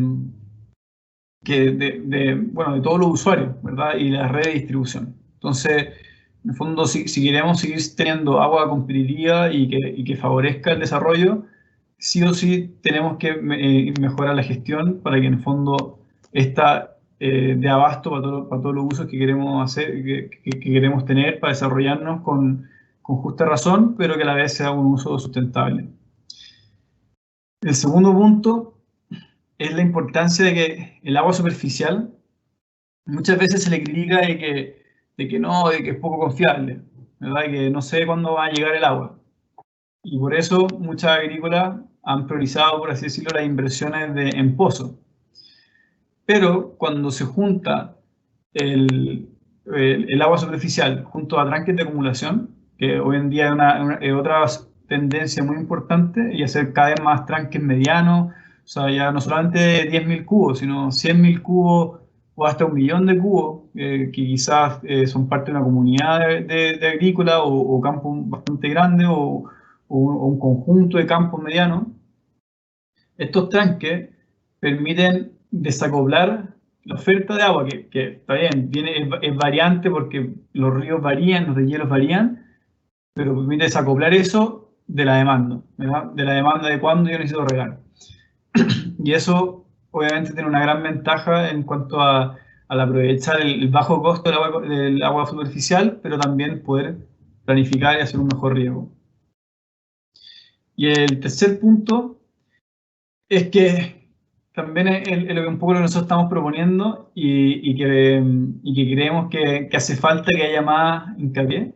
todos los usuarios, ¿verdad? Y la red de distribución. Entonces, en el fondo, si queremos seguir teniendo agua competitiva y que favorezca el desarrollo, sí o sí tenemos que mejorar la gestión para que en el fondo esta dé abasto para todos los usos que queremos hacer, que queremos tener para desarrollarnos con justa razón, pero que a la vez sea un uso sustentable. El segundo punto es la importancia de que el agua superficial muchas veces se le critica de que no, de que es poco confiable, ¿verdad? Que no sé cuándo va a llegar el agua. Y por eso muchas agrícolas han priorizado, por así decirlo, las inversiones en pozos. Pero cuando se junta el agua superficial junto a tranques de acumulación, que hoy en día es otra tendencia muy importante, y hacer cada vez más tranques medianos, o sea, ya no solamente 10.000 cubos, sino 100.000 cubos o hasta 1.000.000 de cubos, que quizás son parte de una comunidad de agrícola o campos bastante grandes o un conjunto de campos medianos. Estos tranques permiten desacoplar la oferta de agua, que está bien, es variante porque los ríos varían, los deshielos varían, pero permite desacoplar eso de la demanda, ¿verdad? De la demanda de cuándo yo necesito regar. Y eso obviamente tiene una gran ventaja en cuanto al aprovechar el bajo costo del agua superficial, pero también poder planificar y hacer un mejor riego. Y el tercer punto es que también es un poco lo que nosotros estamos proponiendo y que creemos que hace falta que haya más hincapié,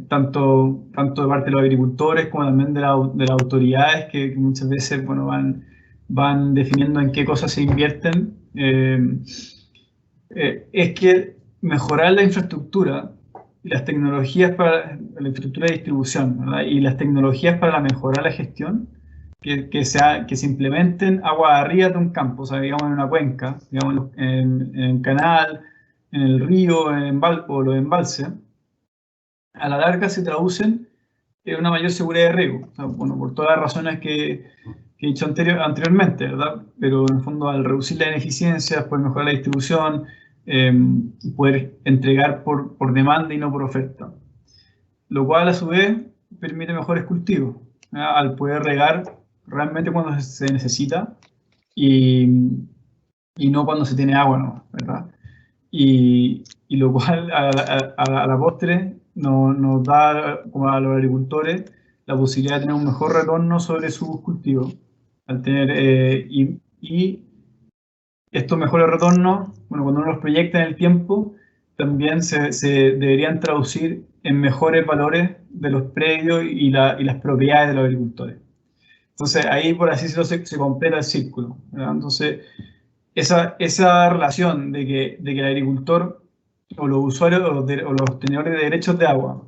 tanto de parte de los agricultores como también de las autoridades que muchas veces bueno, van definiendo en qué cosas se invierten. Es que mejorar la infraestructura y las tecnologías para la infraestructura de distribución, ¿verdad? Y las tecnologías para mejorar la gestión, que se implementen agua arriba de un campo, o sea, digamos en una cuenca, digamos en el canal, en el río, o los embalses, a la larga se traducen en una mayor seguridad de riego. O sea, bueno, por todas las razones que he dicho anteriormente, ¿verdad? Pero en el fondo al reducir la ineficiencia, poder mejorar la distribución, poder entregar por demanda y no por oferta. Lo cual a su vez permite mejores cultivos, ¿verdad? Al poder regar realmente cuando se necesita y, y no cuando se tiene agua, ¿no? ¿Verdad? Y lo cual a la postre nos da, como a los agricultores, la posibilidad de tener un mejor retorno sobre sus cultivos. Al tener, y estos mejores retornos, bueno, cuando uno los proyecta en el tiempo, también se deberían traducir en mejores valores de los predios y las propiedades de los agricultores. Entonces ahí, por así decirlo, se completa el círculo, ¿verdad? Entonces, esa relación de que el agricultor o los usuarios o los tenedores de derechos de agua,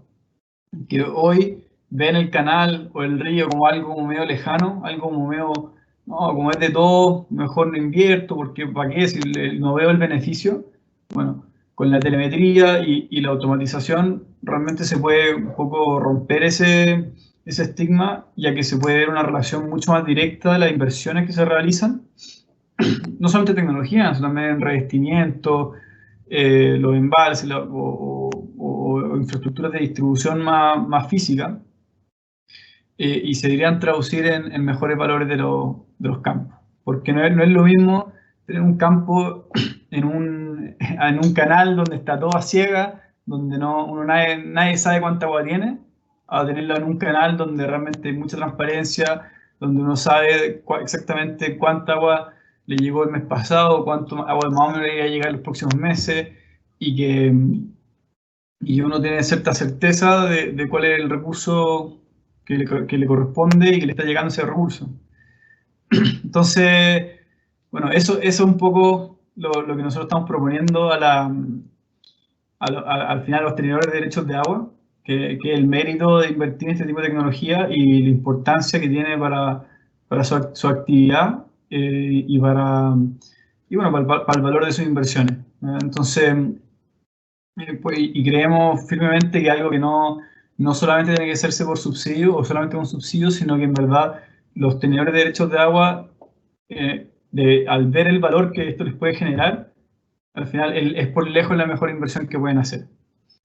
que hoy ven el canal o el río como algo como medio lejano, algo como medio, no, como es de todo, mejor no invierto, porque ¿para qué? Si no veo el beneficio. Bueno, con la telemetría y la automatización realmente se puede un poco romper ese estigma, ya que se puede ver una relación mucho más directa de las inversiones que se realizan, no solamente tecnología, sino también revestimiento, los embalses o infraestructuras de distribución más física, y se deberían traducir en mejores valores de los campos. Porque no es lo mismo tener un campo en un canal donde está todo a ciega, donde nadie sabe cuánta agua tiene, a tenerlo en un canal donde realmente hay mucha transparencia, donde uno sabe exactamente cuánta agua le llegó el mes pasado, cuánto agua más o menos le iba a llegar los próximos meses, y que uno tiene cierta certeza de cuál es el recurso que le corresponde y que le está llegando ese recurso. Entonces, bueno, eso es un poco lo que nosotros estamos proponiendo al final a los tenedores de derechos de agua, que es el mérito de invertir en este tipo de tecnología y la importancia que tiene para su actividad, bueno, para el valor de sus inversiones. Entonces, pues, y creemos firmemente que algo que no solamente tiene que hacerse por subsidio o solamente con subsidio, sino que en verdad los tenedores de derechos de agua, al ver el valor que esto les puede generar, al final es por lejos la mejor inversión que pueden hacer.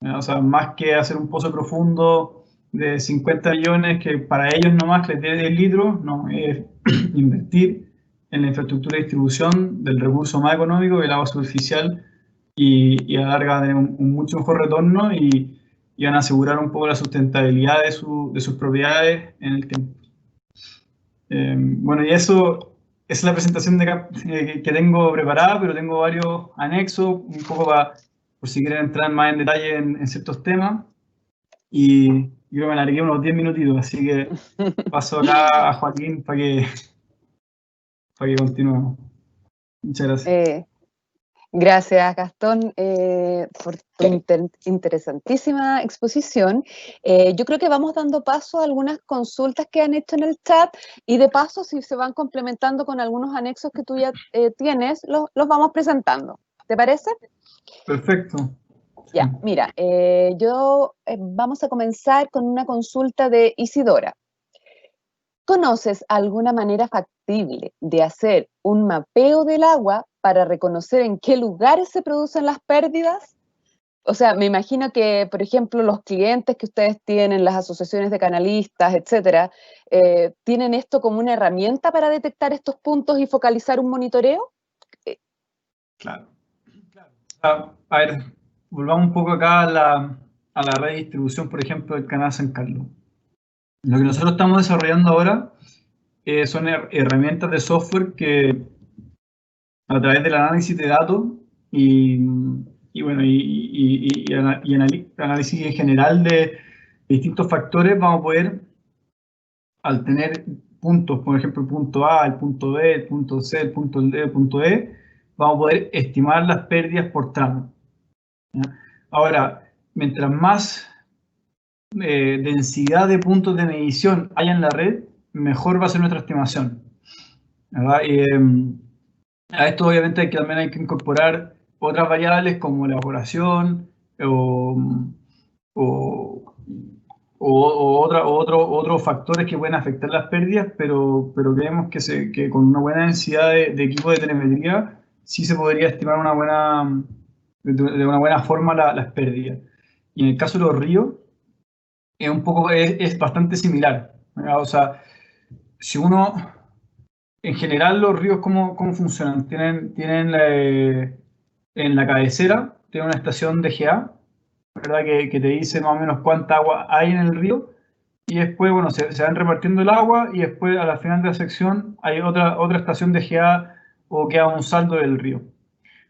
O sea, más que hacer un pozo profundo de 50 millones que para ellos nomás les dé 10 litros, no, es invertir en la infraestructura de distribución del recurso más económico, el agua superficial, y a la larga tener un mucho mejor retorno y van a asegurar un poco la sustentabilidad de sus propiedades en el tiempo. Bueno, y esa es la presentación que tengo preparada, pero tengo varios anexos, un poco por si quieren entrar más en detalle en ciertos temas. Y yo creo que me alargué unos 10 minutitos, así que paso acá a Joaquín para que continuemos. Muchas gracias. Gracias, Gastón, por tu interesantísima exposición. Yo creo que vamos dando paso a algunas consultas que han hecho en el chat y de paso, si se van complementando con algunos anexos que tú ya tienes, los vamos presentando. ¿Te parece? Perfecto. Ya, mira, vamos a comenzar con una consulta de Isidora. ¿Conoces alguna manera factible de hacer un mapeo del agua para reconocer en qué lugares se producen las pérdidas? O sea, me imagino que, por ejemplo, los clientes que ustedes tienen, las asociaciones de canalistas, etcétera, ¿tienen esto como una herramienta para detectar estos puntos y focalizar un monitoreo? Claro. A ver, volvamos un poco acá a la red de distribución, por ejemplo, del canal San Carlos. Lo que nosotros estamos desarrollando ahora son herramientas de software que a través del análisis de datos y bueno, análisis en general de distintos factores, vamos a poder, al tener puntos, por ejemplo, el punto A, el punto B, el punto C, el punto D, el punto E, vamos a poder estimar las pérdidas por tramo. ¿Ya? Ahora, mientras más densidad de puntos de medición haya en la red, mejor va a ser nuestra estimación, ¿verdad? A esto obviamente también hay que incorporar otras variables como la evaporación o, otros factores que pueden afectar las pérdidas, pero creemos que con una buena densidad de equipo de telemetría sí se podría estimar de una buena forma las pérdidas. Y en el caso de los ríos, es bastante similar, ¿verdad? O sea, si uno, en general los ríos, ¿cómo funcionan? Tienen en la cabecera, tienen una estación de GA, ¿verdad? Que te dice más o menos cuánta agua hay en el río, y después, bueno, se van repartiendo el agua, y después a la final de la sección hay otra estación de GA o queda un saldo del río.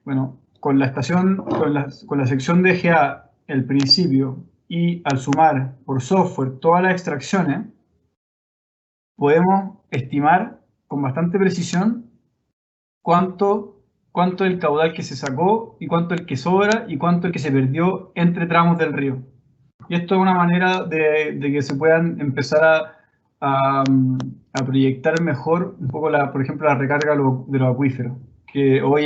Bueno, con la sección de GA, el principio, y al sumar por software todas las extracciones, podemos estimar con bastante precisión cuánto es el caudal que se sacó y cuánto el que sobra y cuánto el que se perdió entre tramos del río. Y esto es una manera de que se puedan empezar a proyectar mejor un poco, por ejemplo, la recarga de los acuíferos, que hoy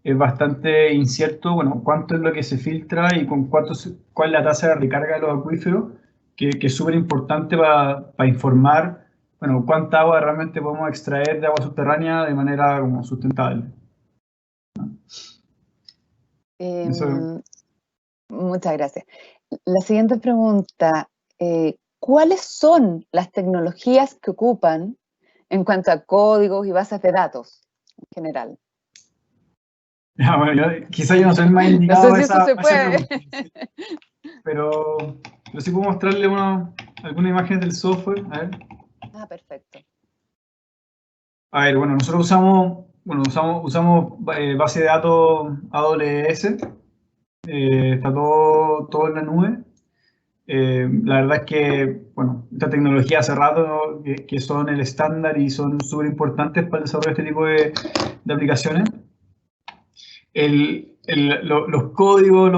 es bastante incierto, bueno, cuánto es lo que se filtra y cuál es la tasa de recarga de los acuíferos, que es súper importante para informar, bueno, cuánta agua realmente podemos extraer de agua subterránea de manera como sustentable. Eso. Muchas gracias. La siguiente pregunta, ¿cuáles son las tecnologías que ocupan en cuanto a códigos y bases de datos en general? Ya, bueno, quizá yo no soy el más indicado No sé si eso se puede. pero sí puedo mostrarle alguna imagen del software. A ver. Ah, perfecto. A ver, bueno, nosotros usamos base de datos AWS. Está todo en la nube. La verdad es que, bueno, esta tecnología hace rato, ¿no? que son el estándar y son súper importantes para el desarrollo de este tipo de aplicaciones. Los códigos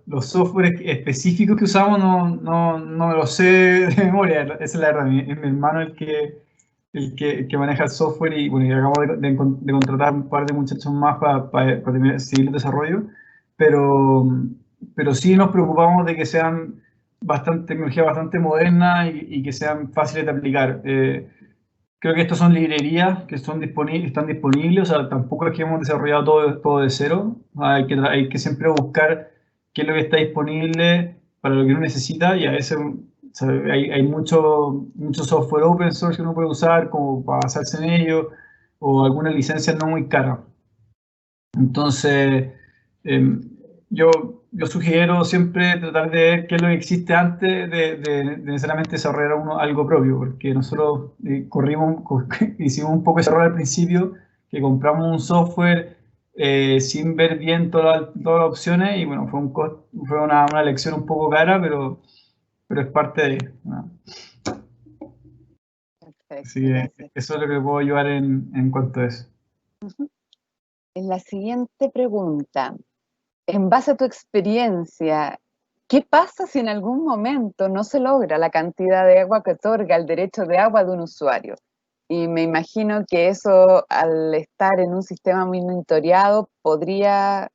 los softwares específicos que usamos no me los sé de memoria. Esa es la verdad. Es mi hermano el que maneja el software y bueno, y acabamos de contratar un par de muchachos más para seguir el desarrollo. Pero sí nos preocupamos de que sean tecnología bastante moderna y que sean fáciles de aplicar. Creo que estas son librerías que están disponibles, o sea, tampoco es que hemos desarrollado todo de cero. Hay que siempre buscar qué es lo que está disponible para lo que uno necesita, y a veces, o sea, hay mucho software open source que uno puede usar como para basarse en ello, o alguna licencia no muy cara. Entonces, yo sugiero siempre tratar de ver qué es lo que existe antes de necesariamente desarrollar algo propio, porque nosotros hicimos un poco ese error al principio, que compramos un software sin ver bien todas las opciones, y bueno, fue una lección un poco cara, pero es parte de, ¿no? Perfecto, Así que gracias. eso es lo que puedo ayudar en cuanto a eso. En la siguiente pregunta, en base a tu experiencia, ¿qué pasa si en algún momento no se logra la cantidad de agua que otorga el derecho de agua de un usuario? Y me imagino que eso, al estar en un sistema monitoreado, podría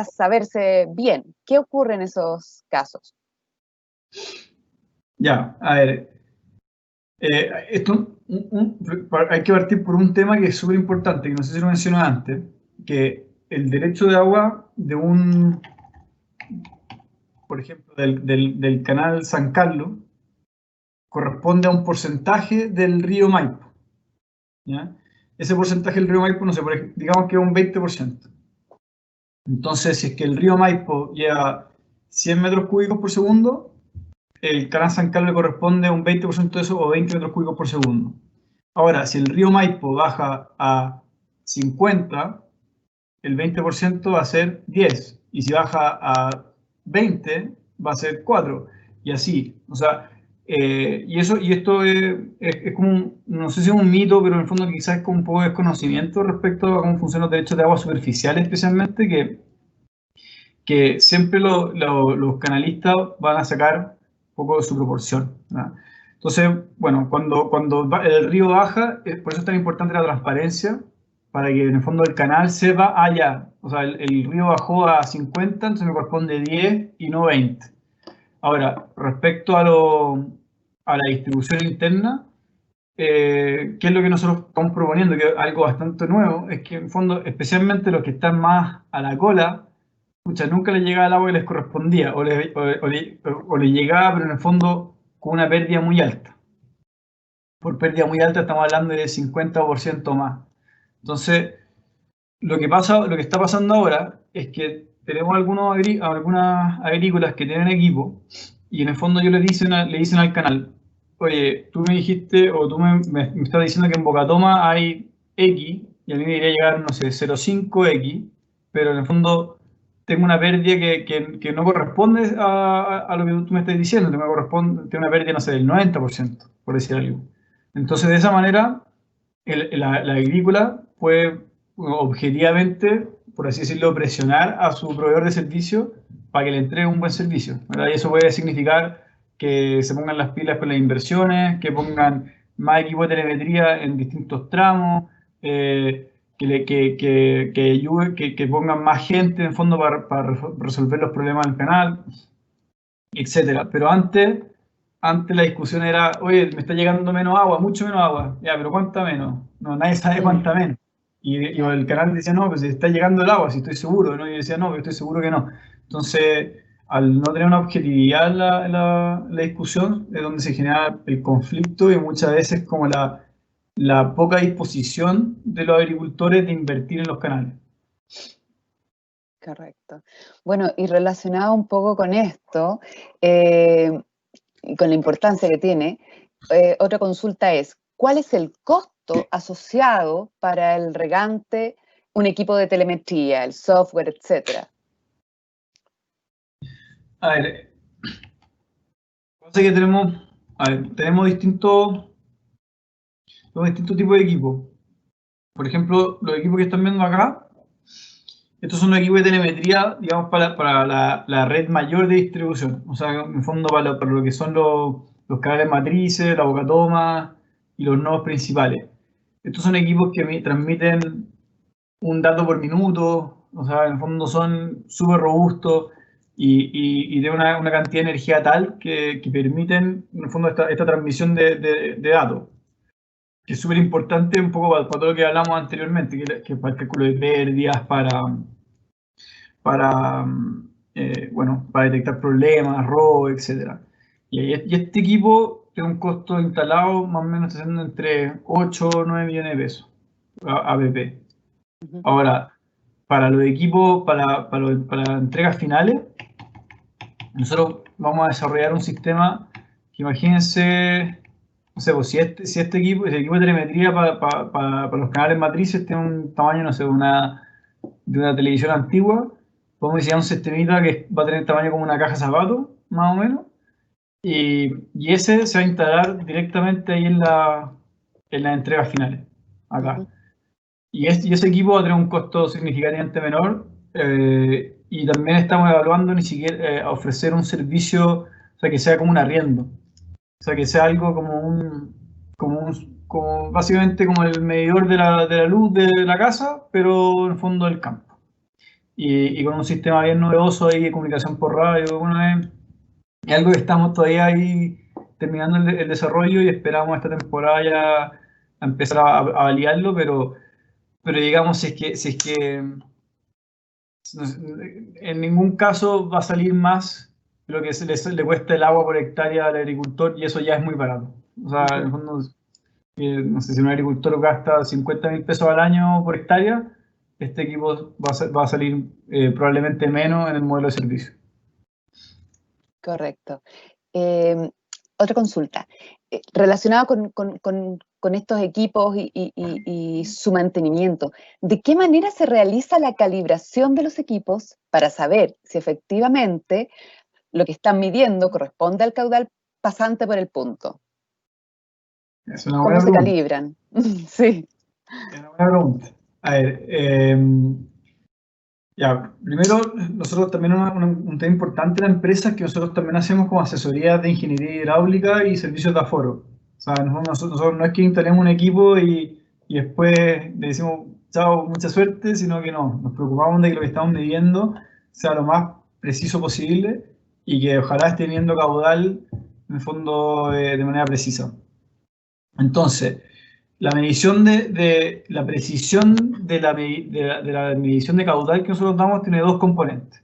saberse bien. ¿Qué ocurre en esos casos? Ya, a ver, hay que partir por un tema que es súper importante, que no sé si lo mencioné antes, que el derecho de agua de por ejemplo, del canal San Carlos, corresponde a un porcentaje del río Maipo, ¿ya? Ese porcentaje del río Maipo, no sé, digamos que es un 20%. Entonces, si es que el río Maipo llega 100 metros cúbicos por segundo, el canal San Carlos le corresponde a un 20% de eso, o 20 metros cúbicos por segundo. Ahora, si el río Maipo baja a 50, el 20% va a ser 10, y si baja a 20, va a ser 4, y así. O sea, y esto es como, no sé si es un mito, pero en el fondo quizás es como un poco de desconocimiento respecto a cómo funcionan los derechos de agua superficiales, especialmente, que siempre los canalistas van a sacar un poco de su proporción, ¿no? Entonces, bueno, cuando el río baja, por eso es tan importante la transparencia, para que en el fondo el canal sepa, ya, o sea, el río bajó a 50, entonces me corresponde 10 y no 20. Ahora, respecto a la distribución interna, ¿qué es lo que nosotros estamos proponiendo? Que es algo bastante nuevo, es que en el fondo, especialmente los que están más a la cola, pucha, nunca les llegaba el agua que les correspondía, o le llegaba, pero en el fondo con una pérdida muy alta. Por pérdida muy alta estamos hablando de 50% más. Entonces, lo que está pasando ahora es que tenemos algunas agrícolas que tienen equipo, y en el fondo ellos le dicen al canal, oye, tú me dijiste, o tú me estás diciendo que en Bocatoma hay X, y a mí me debería llegar, no sé, 0,5X, pero en el fondo tengo una pérdida que no corresponde a lo que tú me estás diciendo, tengo una pérdida, no sé, del 90%, por decir algo. Entonces, de esa manera, la agrícola puede objetivamente, por así decirlo, presionar a su proveedor de servicio para que le entregue un buen servicio, ¿verdad? Y eso puede significar que se pongan las pilas con las inversiones, que pongan más equipo de telemetría en distintos tramos, que pongan más gente en fondo para resolver los problemas del canal, etcétera. Pero antes la discusión era, oye, me está llegando menos agua, mucho menos agua. Ya, pero ¿cuánta menos? No, nadie sabe cuánta menos. Y el canal decía, no, pues está llegando el agua, si estoy seguro, ¿no? Y decía, no, pero estoy seguro que no. Entonces, al no tener una objetividad en la discusión, es donde se genera el conflicto, y muchas veces como la poca disposición de los agricultores de invertir en los canales. Correcto. Bueno, y relacionado un poco con esto, y con la importancia que tiene, otra consulta es, ¿cuál es el costo asociado para el regante, un equipo de telemetría, el software, etcétera? A ver, pasa que tenemos distintos tipos de equipos. Por ejemplo, los equipos que están viendo acá, estos son los equipos de telemetría, digamos, para la red mayor de distribución. O sea, en el fondo para lo que son los canales matrices, la bocatoma y los nodos principales. Estos son equipos que transmiten un dato por minuto, o sea, en el fondo son súper robustos y de una cantidad de energía tal que permiten, en el fondo, esta transmisión de datos, que es súper importante un poco para todo lo que hablamos anteriormente, que para el cálculo de pérdidas, para detectar problemas, robos, etc. Y este equipo tiene un costo instalado más o menos está siendo entre 8 o 9 millones de pesos, APP. Ahora, para los equipos, para las entregas finales, nosotros vamos a desarrollar un sistema que, imagínense, no sé, pues si el equipo de telemetría para los canales matrices tiene un tamaño, no sé, de una televisión antigua, podemos diseñar un sistemita que va a tener tamaño como una caja de zapatos, más o menos, y ese se va a instalar directamente ahí en las entregas finales, acá. Y ese equipo va a tener un costo significativamente menor, y también estamos evaluando ni siquiera ofrecer un servicio, o sea, que sea como un arriendo, o sea, que sea algo como básicamente como el medidor de la luz de la casa, pero en el fondo del campo. Y con un sistema bien novedoso ahí de comunicación por radio. Bueno, es algo que estamos todavía ahí terminando el desarrollo, y esperamos esta temporada ya a empezar a validarlo, pero digamos, si es que en ningún caso va a salir más de lo que le cuesta el agua por hectárea al agricultor, y eso ya es muy barato. O sea, en el fondo, no sé, si un agricultor gasta 50.000 pesos al año por hectárea, este equipo va a salir probablemente menos en el modelo de servicio. Correcto. Otra consulta. Relacionado con estos equipos y su mantenimiento, ¿de qué manera se realiza la calibración de los equipos para saber si efectivamente lo que están midiendo corresponde al caudal pasante por el punto? Es una ¿Cómo buena se pregunta. calibran? Sí. Es una buena pregunta. A ver, ya, primero, nosotros también un tema importante en la empresa es que nosotros también hacemos como asesoría de ingeniería hidráulica y servicios de aforo. O sea, nosotros no es que instalemos un equipo y después le decimos, chao, mucha suerte, sino que no, nos preocupamos de que lo que estamos midiendo sea lo más preciso posible y que ojalá esté midiendo caudal, en el fondo, de manera precisa. Entonces, la medición la precisión de la medición de caudal que nosotros damos tiene dos componentes.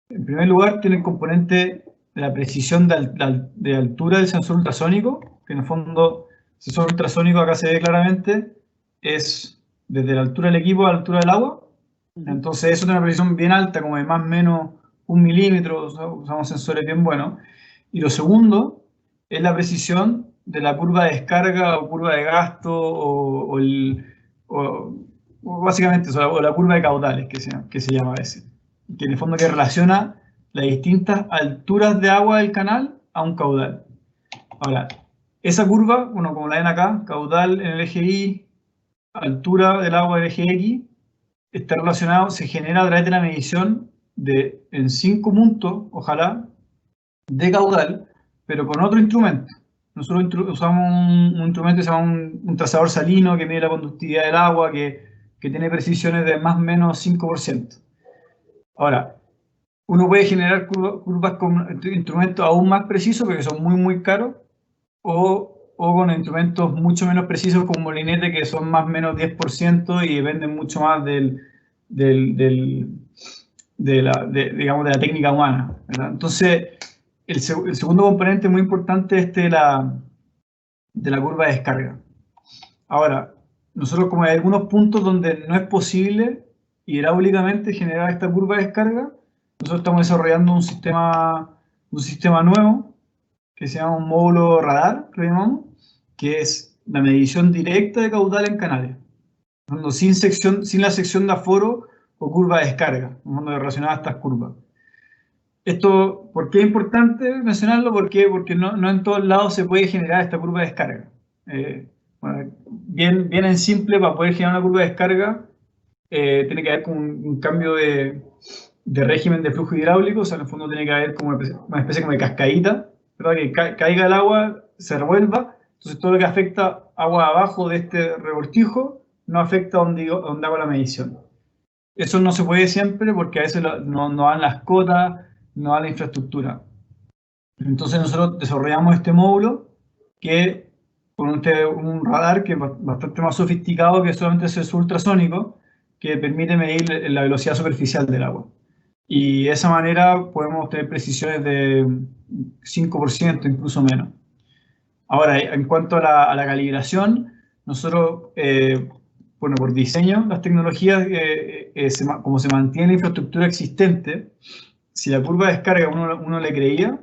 En primer lugar, tiene el componente de la precisión de altura del sensor ultrasónico, que en el fondo, el sensor ultrasónico acá se ve claramente, es desde la altura del equipo a la altura del agua. Entonces, eso tiene una precisión bien alta, como de más o menos 1 milímetro, usamos sensores bien buenos. Y lo segundo es la precisión de la curva de descarga o curva de gasto o básicamente o la curva de caudales que se llama a veces, que en el fondo que relaciona las distintas alturas de agua del canal a un caudal. Ahora, esa curva, bueno, como la ven acá, caudal en el eje Y, altura del agua en el eje X, está relacionado, se genera a través de la medición en 5 puntos, ojalá, de caudal, pero con otro instrumento. Nosotros usamos un instrumento que se llama un trazador salino que mide la conductividad del agua, que tiene precisiones de más o menos 5%. Ahora, uno puede generar curvas con instrumentos aún más precisos, porque son muy, muy caros, o con instrumentos mucho menos precisos como molinete, que son más o menos 10% y dependen mucho más digamos, de la técnica humana, ¿verdad? Entonces, el segundo componente muy importante es de la curva de descarga. Ahora, nosotros como hay algunos puntos donde no es posible hidráulicamente generar esta curva de descarga, nosotros estamos desarrollando un sistema nuevo que se llama un módulo radar, que llamamos, que es la medición directa de caudal en canales, sin la sección de aforo o curva de descarga, relacionada a estas curvas. Esto, ¿por qué es importante mencionarlo? Porque no en todos lados se puede generar esta curva de descarga. Bueno, bien en simple, para poder generar una curva de descarga, tiene que haber como un cambio de régimen de flujo hidráulico, o sea, en el fondo tiene que haber como una especie como de cascadita, ¿verdad? Que caiga el agua, se revuelva, entonces todo lo que afecta agua abajo de este revoltijo no afecta donde hago la medición. Eso no se puede siempre porque a veces no dan las cotas, no da la infraestructura. Entonces nosotros desarrollamos este módulo que con un radar que es bastante más sofisticado que solamente ese ultrasónico, que permite medir la velocidad superficial del agua. Y de esa manera podemos tener precisiones de 5%, incluso menos. Ahora, en cuanto a la calibración, nosotros, bueno, por diseño, las tecnologías, como se mantiene la infraestructura existente, si la curva de descarga uno le creía,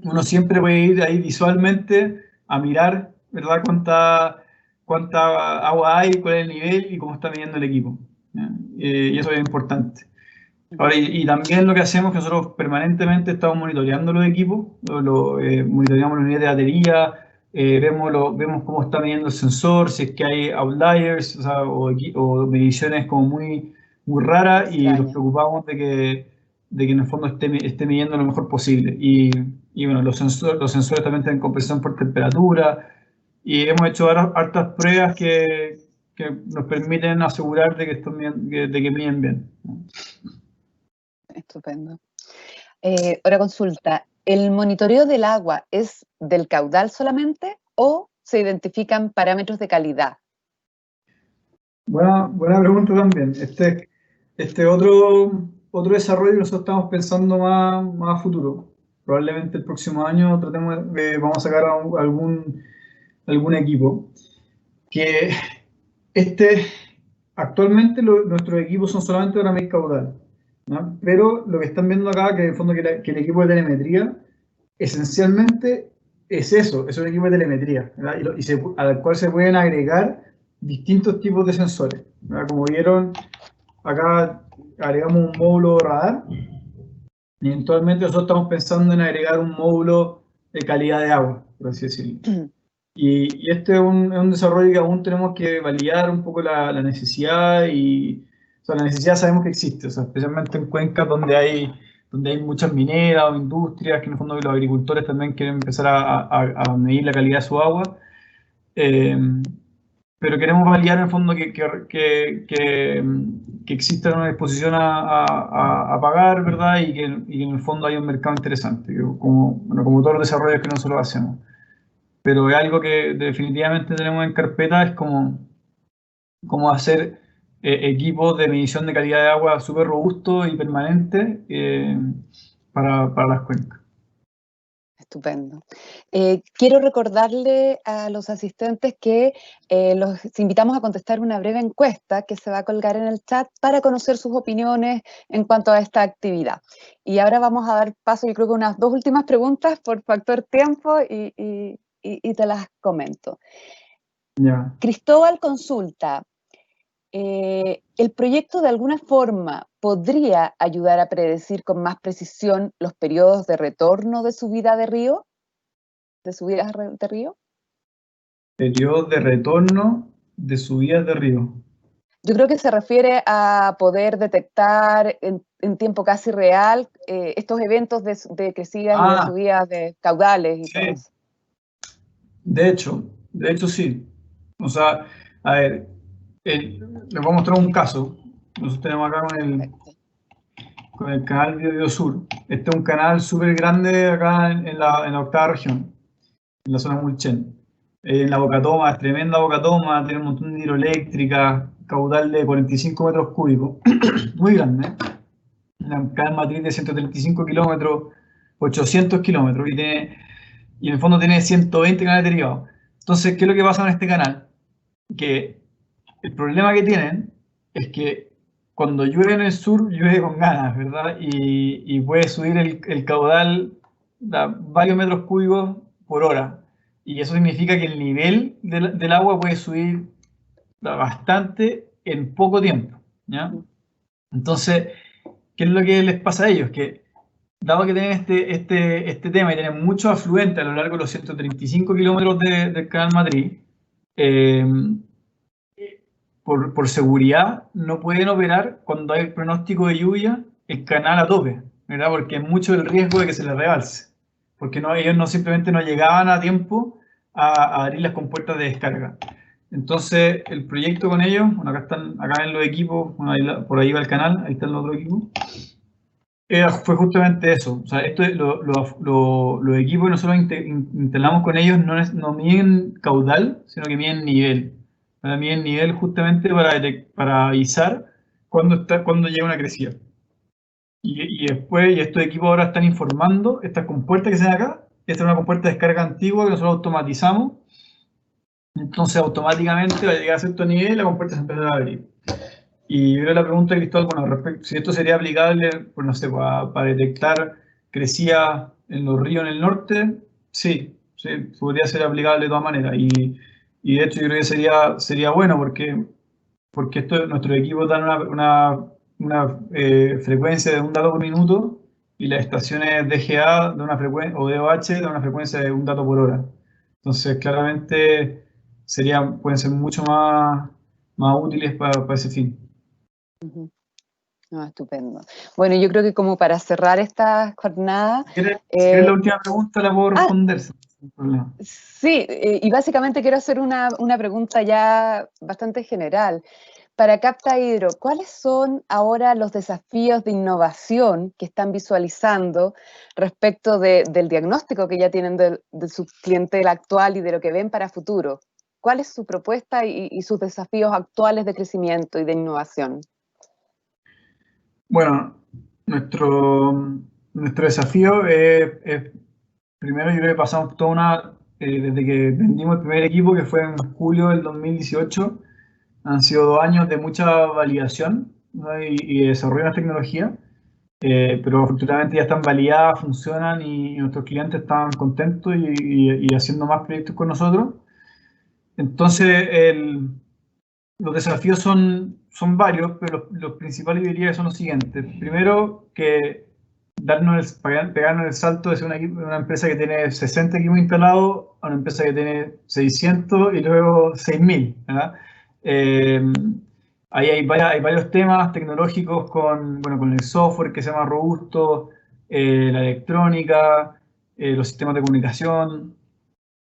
uno siempre puede ir ahí visualmente a mirar, ¿verdad?, cuánta agua hay, cuál es el nivel y cómo está midiendo el equipo. Y eso es importante. Ahora, y también lo que hacemos es que nosotros permanentemente estamos monitoreando los equipos, monitoreamos los niveles de batería, vemos cómo está midiendo el sensor, si es que hay outliers, o mediciones como muy, muy raras, y nos preocupamos de que en el fondo esté midiendo lo mejor posible. Y bueno, los sensores también tienen compresión por temperatura, y hemos hecho hartas pruebas que nos permiten asegurar de que miden bien. Estupendo. Ahora consulta, ¿el monitoreo del agua es del caudal solamente o se identifican parámetros de calidad? Buena pregunta también. otro desarrollo que nosotros estamos pensando más a futuro. Probablemente el próximo año vamos a sacar algún equipo. Que actualmente nuestros equipos son solamente para medir caudal, ¿no? Pero lo que están viendo acá, que en el fondo que el equipo de telemetría, esencialmente es eso, es un equipo de telemetría, ¿verdad? Al cual se pueden agregar distintos tipos de sensores, ¿verdad? Como vieron, acá agregamos un módulo radar y eventualmente nosotros estamos pensando en agregar un módulo de calidad de agua, por así decirlo. Y este es un desarrollo que aún tenemos que validar un poco la necesidad o sea, la necesidad sabemos que existe, o sea, especialmente en cuencas donde hay muchas mineras o industrias, que en el fondo los agricultores también quieren empezar a medir la calidad de su agua. Pero queremos validar en el fondo que exista una disposición a pagar, ¿verdad? Y que en el fondo hay un mercado interesante, como todos los desarrollos que nosotros hacemos. Pero es algo que definitivamente tenemos en carpeta, es como hacer equipos de medición de calidad de agua súper robustos y permanentes para las cuencas. Estupendo. Quiero recordarle a los asistentes que los invitamos a contestar una breve encuesta que se va a colgar en el chat para conocer sus opiniones en cuanto a esta actividad. Y ahora vamos a dar paso, yo creo que unas 2 últimas preguntas por factor tiempo y te las comento. Ya. Cristóbal consulta, ¿el proyecto de alguna forma podría ayudar a predecir con más precisión los periodos de retorno de subida de río? ¿De subidas de río? Periodos de retorno de subidas de río. Yo creo que se refiere a poder detectar en tiempo casi real estos eventos de crecidas y de subidas de caudales y sí. todo eso. De hecho sí. O sea, a ver, les voy a mostrar un caso. Nosotros tenemos acá con el canal Biobíosur. Este es un canal súper grande acá en la octava región, en la zona de Mulchen. En la Bocatoma, es tremenda Bocatoma, tiene un montón de hidroeléctricas, caudal de 45 metros cúbicos, muy grande. Un canal matriz de 135 kilómetros, 800 kilómetros, y en el fondo tiene 120 canales derivados. Entonces, ¿qué es lo que pasa con este canal? Que el problema que tienen es que cuando llueve en el sur, llueve con ganas, ¿verdad? Y puede subir el caudal a varios metros cúbicos por hora. Y eso significa que el nivel del agua puede subir bastante en poco tiempo, ¿ya? Entonces, ¿qué es lo que les pasa a ellos? Que dado que tienen este tema y tienen muchos afluentes a lo largo de los 135 kilómetros del Canal Madrid, eh, por seguridad no pueden operar cuando hay pronóstico de lluvia el canal a tope, ¿verdad? Porque es mucho el riesgo de que se les rebalse, porque ellos simplemente no llegaban a tiempo a abrir las compuertas de descarga. Entonces, el proyecto con ellos, bueno, acá en los equipos, bueno, por ahí va el canal, ahí está el otro equipo, fue justamente eso. O sea, los equipos que nosotros instalamos con ellos no miden caudal, sino que miden nivel. Miden nivel justamente para avisar cuando llega una crecida. Y después, estos equipos ahora están informando, estas compuertas que se ven acá, esta es una compuerta de descarga antigua que nosotros automatizamos. Entonces, automáticamente, al llegar a cierto nivel, la compuerta se empieza a abrir. Y yo la pregunta de Cristóbal, bueno, respecto, si esto sería aplicable, pues no sé, para detectar crecida en los ríos en el norte, sí, podría ser aplicable de todas maneras. Y de hecho yo creo que sería bueno porque nuestros equipos dan una frecuencia de un dato por minuto y las estaciones DGA de una frecuencia, o DOH de una frecuencia de un dato por hora. Entonces, claramente pueden ser mucho más útiles para ese fin. No, estupendo. Bueno, yo creo que como para cerrar esta jornada... Si quieres la última pregunta, la puedo responder sin problema. Sí, y básicamente quiero hacer una pregunta ya bastante general. Para Capta Hydro, ¿cuáles son ahora los desafíos de innovación que están visualizando respecto del diagnóstico que ya tienen de su clientela actual y de lo que ven para futuro? ¿Cuál es su propuesta y sus desafíos actuales de crecimiento y de innovación? Bueno, nuestro desafío es, primero yo creo que pasamos toda desde que vendimos el primer equipo, que fue en julio del 2018, han sido 2 años de mucha validación, ¿no? y desarrollo de la tecnología, pero afortunadamente ya están validadas, funcionan y nuestros clientes están contentos y haciendo más proyectos con nosotros. Entonces, los desafíos son varios, pero los principales yo diría que son los siguientes. Primero, que pegarnos el salto de ser una empresa que tiene 60 equipos instalados a una empresa que tiene 600 y luego 6.000, ¿verdad? Eh, Ahí hay varios temas tecnológicos con el software que sea más robusto, la electrónica, los sistemas de comunicación.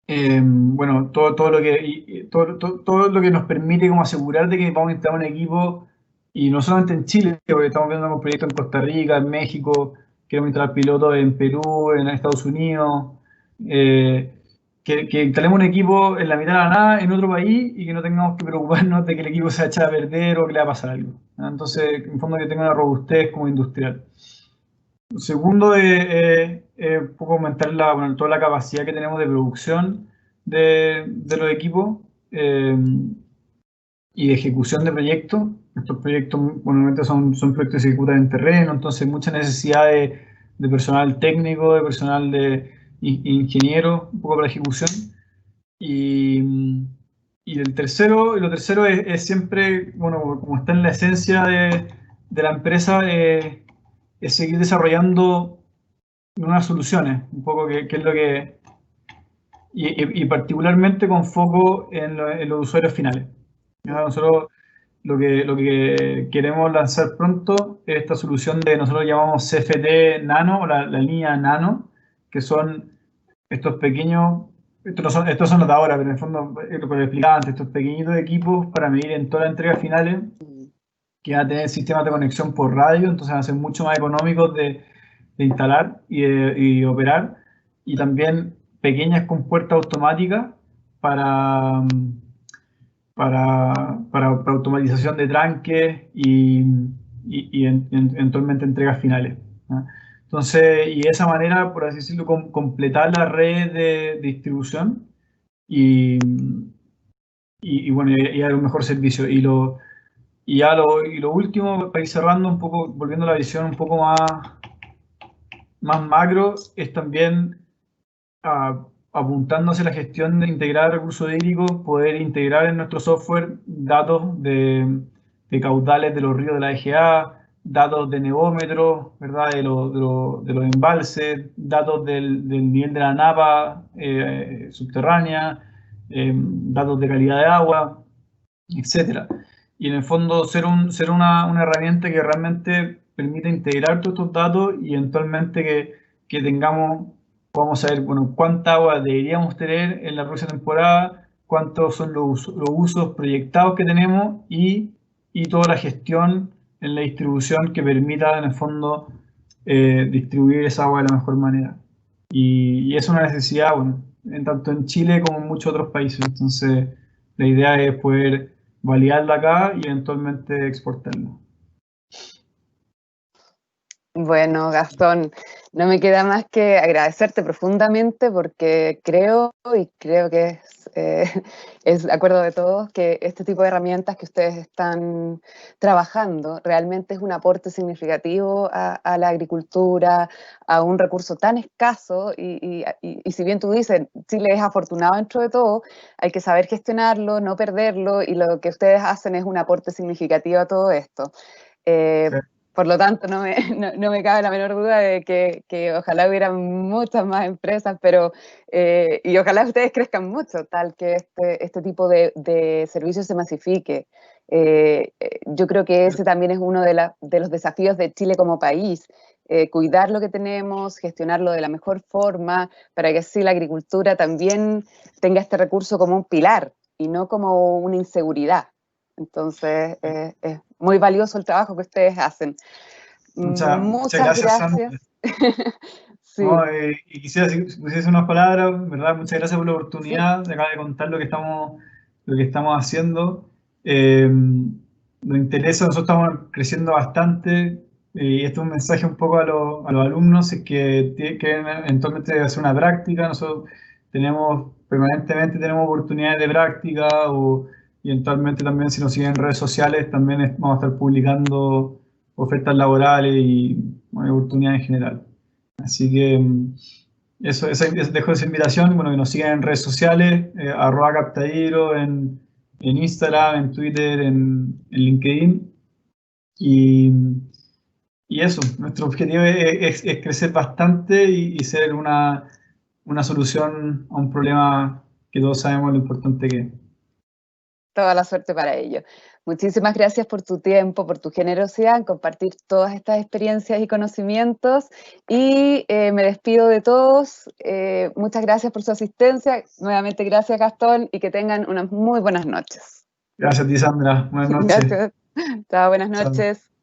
Bueno, todo lo que nos permite como asegurar de que vamos a instalar un equipo, y no solamente en Chile, porque estamos viendo un proyecto en Costa Rica, en México, queremos instalar pilotos en Perú, en Estados Unidos, eh, que instalemos un equipo en la mitad de la nada en otro país y que no tengamos que preocuparnos de que el equipo se eche a perder o que le va a pasar algo, ¿no? Entonces, en fondo, que tenga una robustez como industrial. Segundo, un poco aumentar toda la capacidad que tenemos de producción de los equipos, y de ejecución de proyectos. Estos proyectos, bueno, normalmente son proyectos que se ejecutan en terreno, entonces mucha necesidad de personal técnico, de personal de ingeniero, un poco para ejecución. Y, lo tercero es siempre, bueno, como está en la esencia de la empresa, es seguir desarrollando nuevas soluciones, un poco que es lo que, y particularmente con foco en los usuarios finales. ¿Ya? Nosotros lo que queremos lanzar pronto es esta solución de, nosotros llamamos CFD Nano, o la línea Nano, que son estos pequeños, estos son los de ahora, pero en el fondo, lo que explicaba antes, estos pequeñitos equipos para medir en todas las entregas finales, que van a tener sistemas de conexión por radio, entonces van a ser mucho más económicos de instalar y operar, y también pequeñas compuertas automáticas para, para automatización de tranques y eventualmente entregas finales, ¿no? Entonces, y de esa manera, por así decirlo, completar la red de distribución y, bueno, y dar un mejor servicio. Y lo último, para ir cerrando un poco, volviendo a la visión un poco más macro, es también, apuntando hacia la gestión de integrar recursos hídricos, poder integrar en nuestro software datos de caudales de los ríos de la EGA, datos de nevómetros, ¿verdad? De los embalses, datos del nivel de la napa subterránea, datos de calidad de agua, etcétera. Y en el fondo ser una herramienta que realmente permita integrar todos estos datos y eventualmente que podamos saber, bueno, cuánta agua deberíamos tener en la próxima temporada, cuántos son los usos proyectados que tenemos y toda la gestión en la distribución que permita en el fondo distribuir esa agua de la mejor manera. Y es una necesidad, bueno, tanto en Chile como en muchos otros países. Entonces, la idea es poder validarla acá y eventualmente exportarla. Bueno, Gastón, no me queda más que agradecerte profundamente porque creo que es de acuerdo de todos que este tipo de herramientas que ustedes están trabajando realmente es un aporte significativo a la agricultura, a un recurso tan escaso y si bien tú dices, Chile es afortunado dentro de todo, hay que saber gestionarlo, no perderlo y lo que ustedes hacen es un aporte significativo a todo esto. Sí. Por lo tanto, no me cabe la menor duda de que ojalá hubiera muchas más empresas, pero y ojalá ustedes crezcan mucho, tal que este tipo de servicios se masifique. Yo creo que ese también es uno de los desafíos de Chile como país, cuidar lo que tenemos, gestionarlo de la mejor forma, para que así la agricultura también tenga este recurso como un pilar y no como una inseguridad. Entonces, es muy valioso el trabajo que ustedes hacen. Muchas Muchas gracias, gracias. Sandra. Sí, No, y quisiera decir unas palabras, ¿verdad? Muchas gracias por la sí, oportunidad de acá de contar lo que estamos haciendo. Nos interesa, nosotros estamos creciendo bastante. y esto es un mensaje un poco a los alumnos, es que quieren eventualmente hacer una práctica. Nosotros permanentemente tenemos oportunidades de práctica, y eventualmente también si nos siguen en redes sociales, también vamos a estar publicando ofertas laborales y bueno, oportunidades en general. Así que dejo esa invitación, bueno, que nos sigan en redes sociales, @Captadiro en Instagram, en Twitter, en LinkedIn. Y eso, nuestro objetivo es crecer bastante y ser una solución a un problema que todos sabemos lo importante que es. Toda la suerte para ello. Muchísimas gracias por tu tiempo, por tu generosidad en compartir todas estas experiencias y conocimientos. Y me despido de todos. Muchas gracias por su asistencia. Nuevamente gracias, Gastón, y que tengan unas muy buenas noches. Gracias a ti, Sandra. Buenas noches. Gracias. Chao, buenas Chao. noches.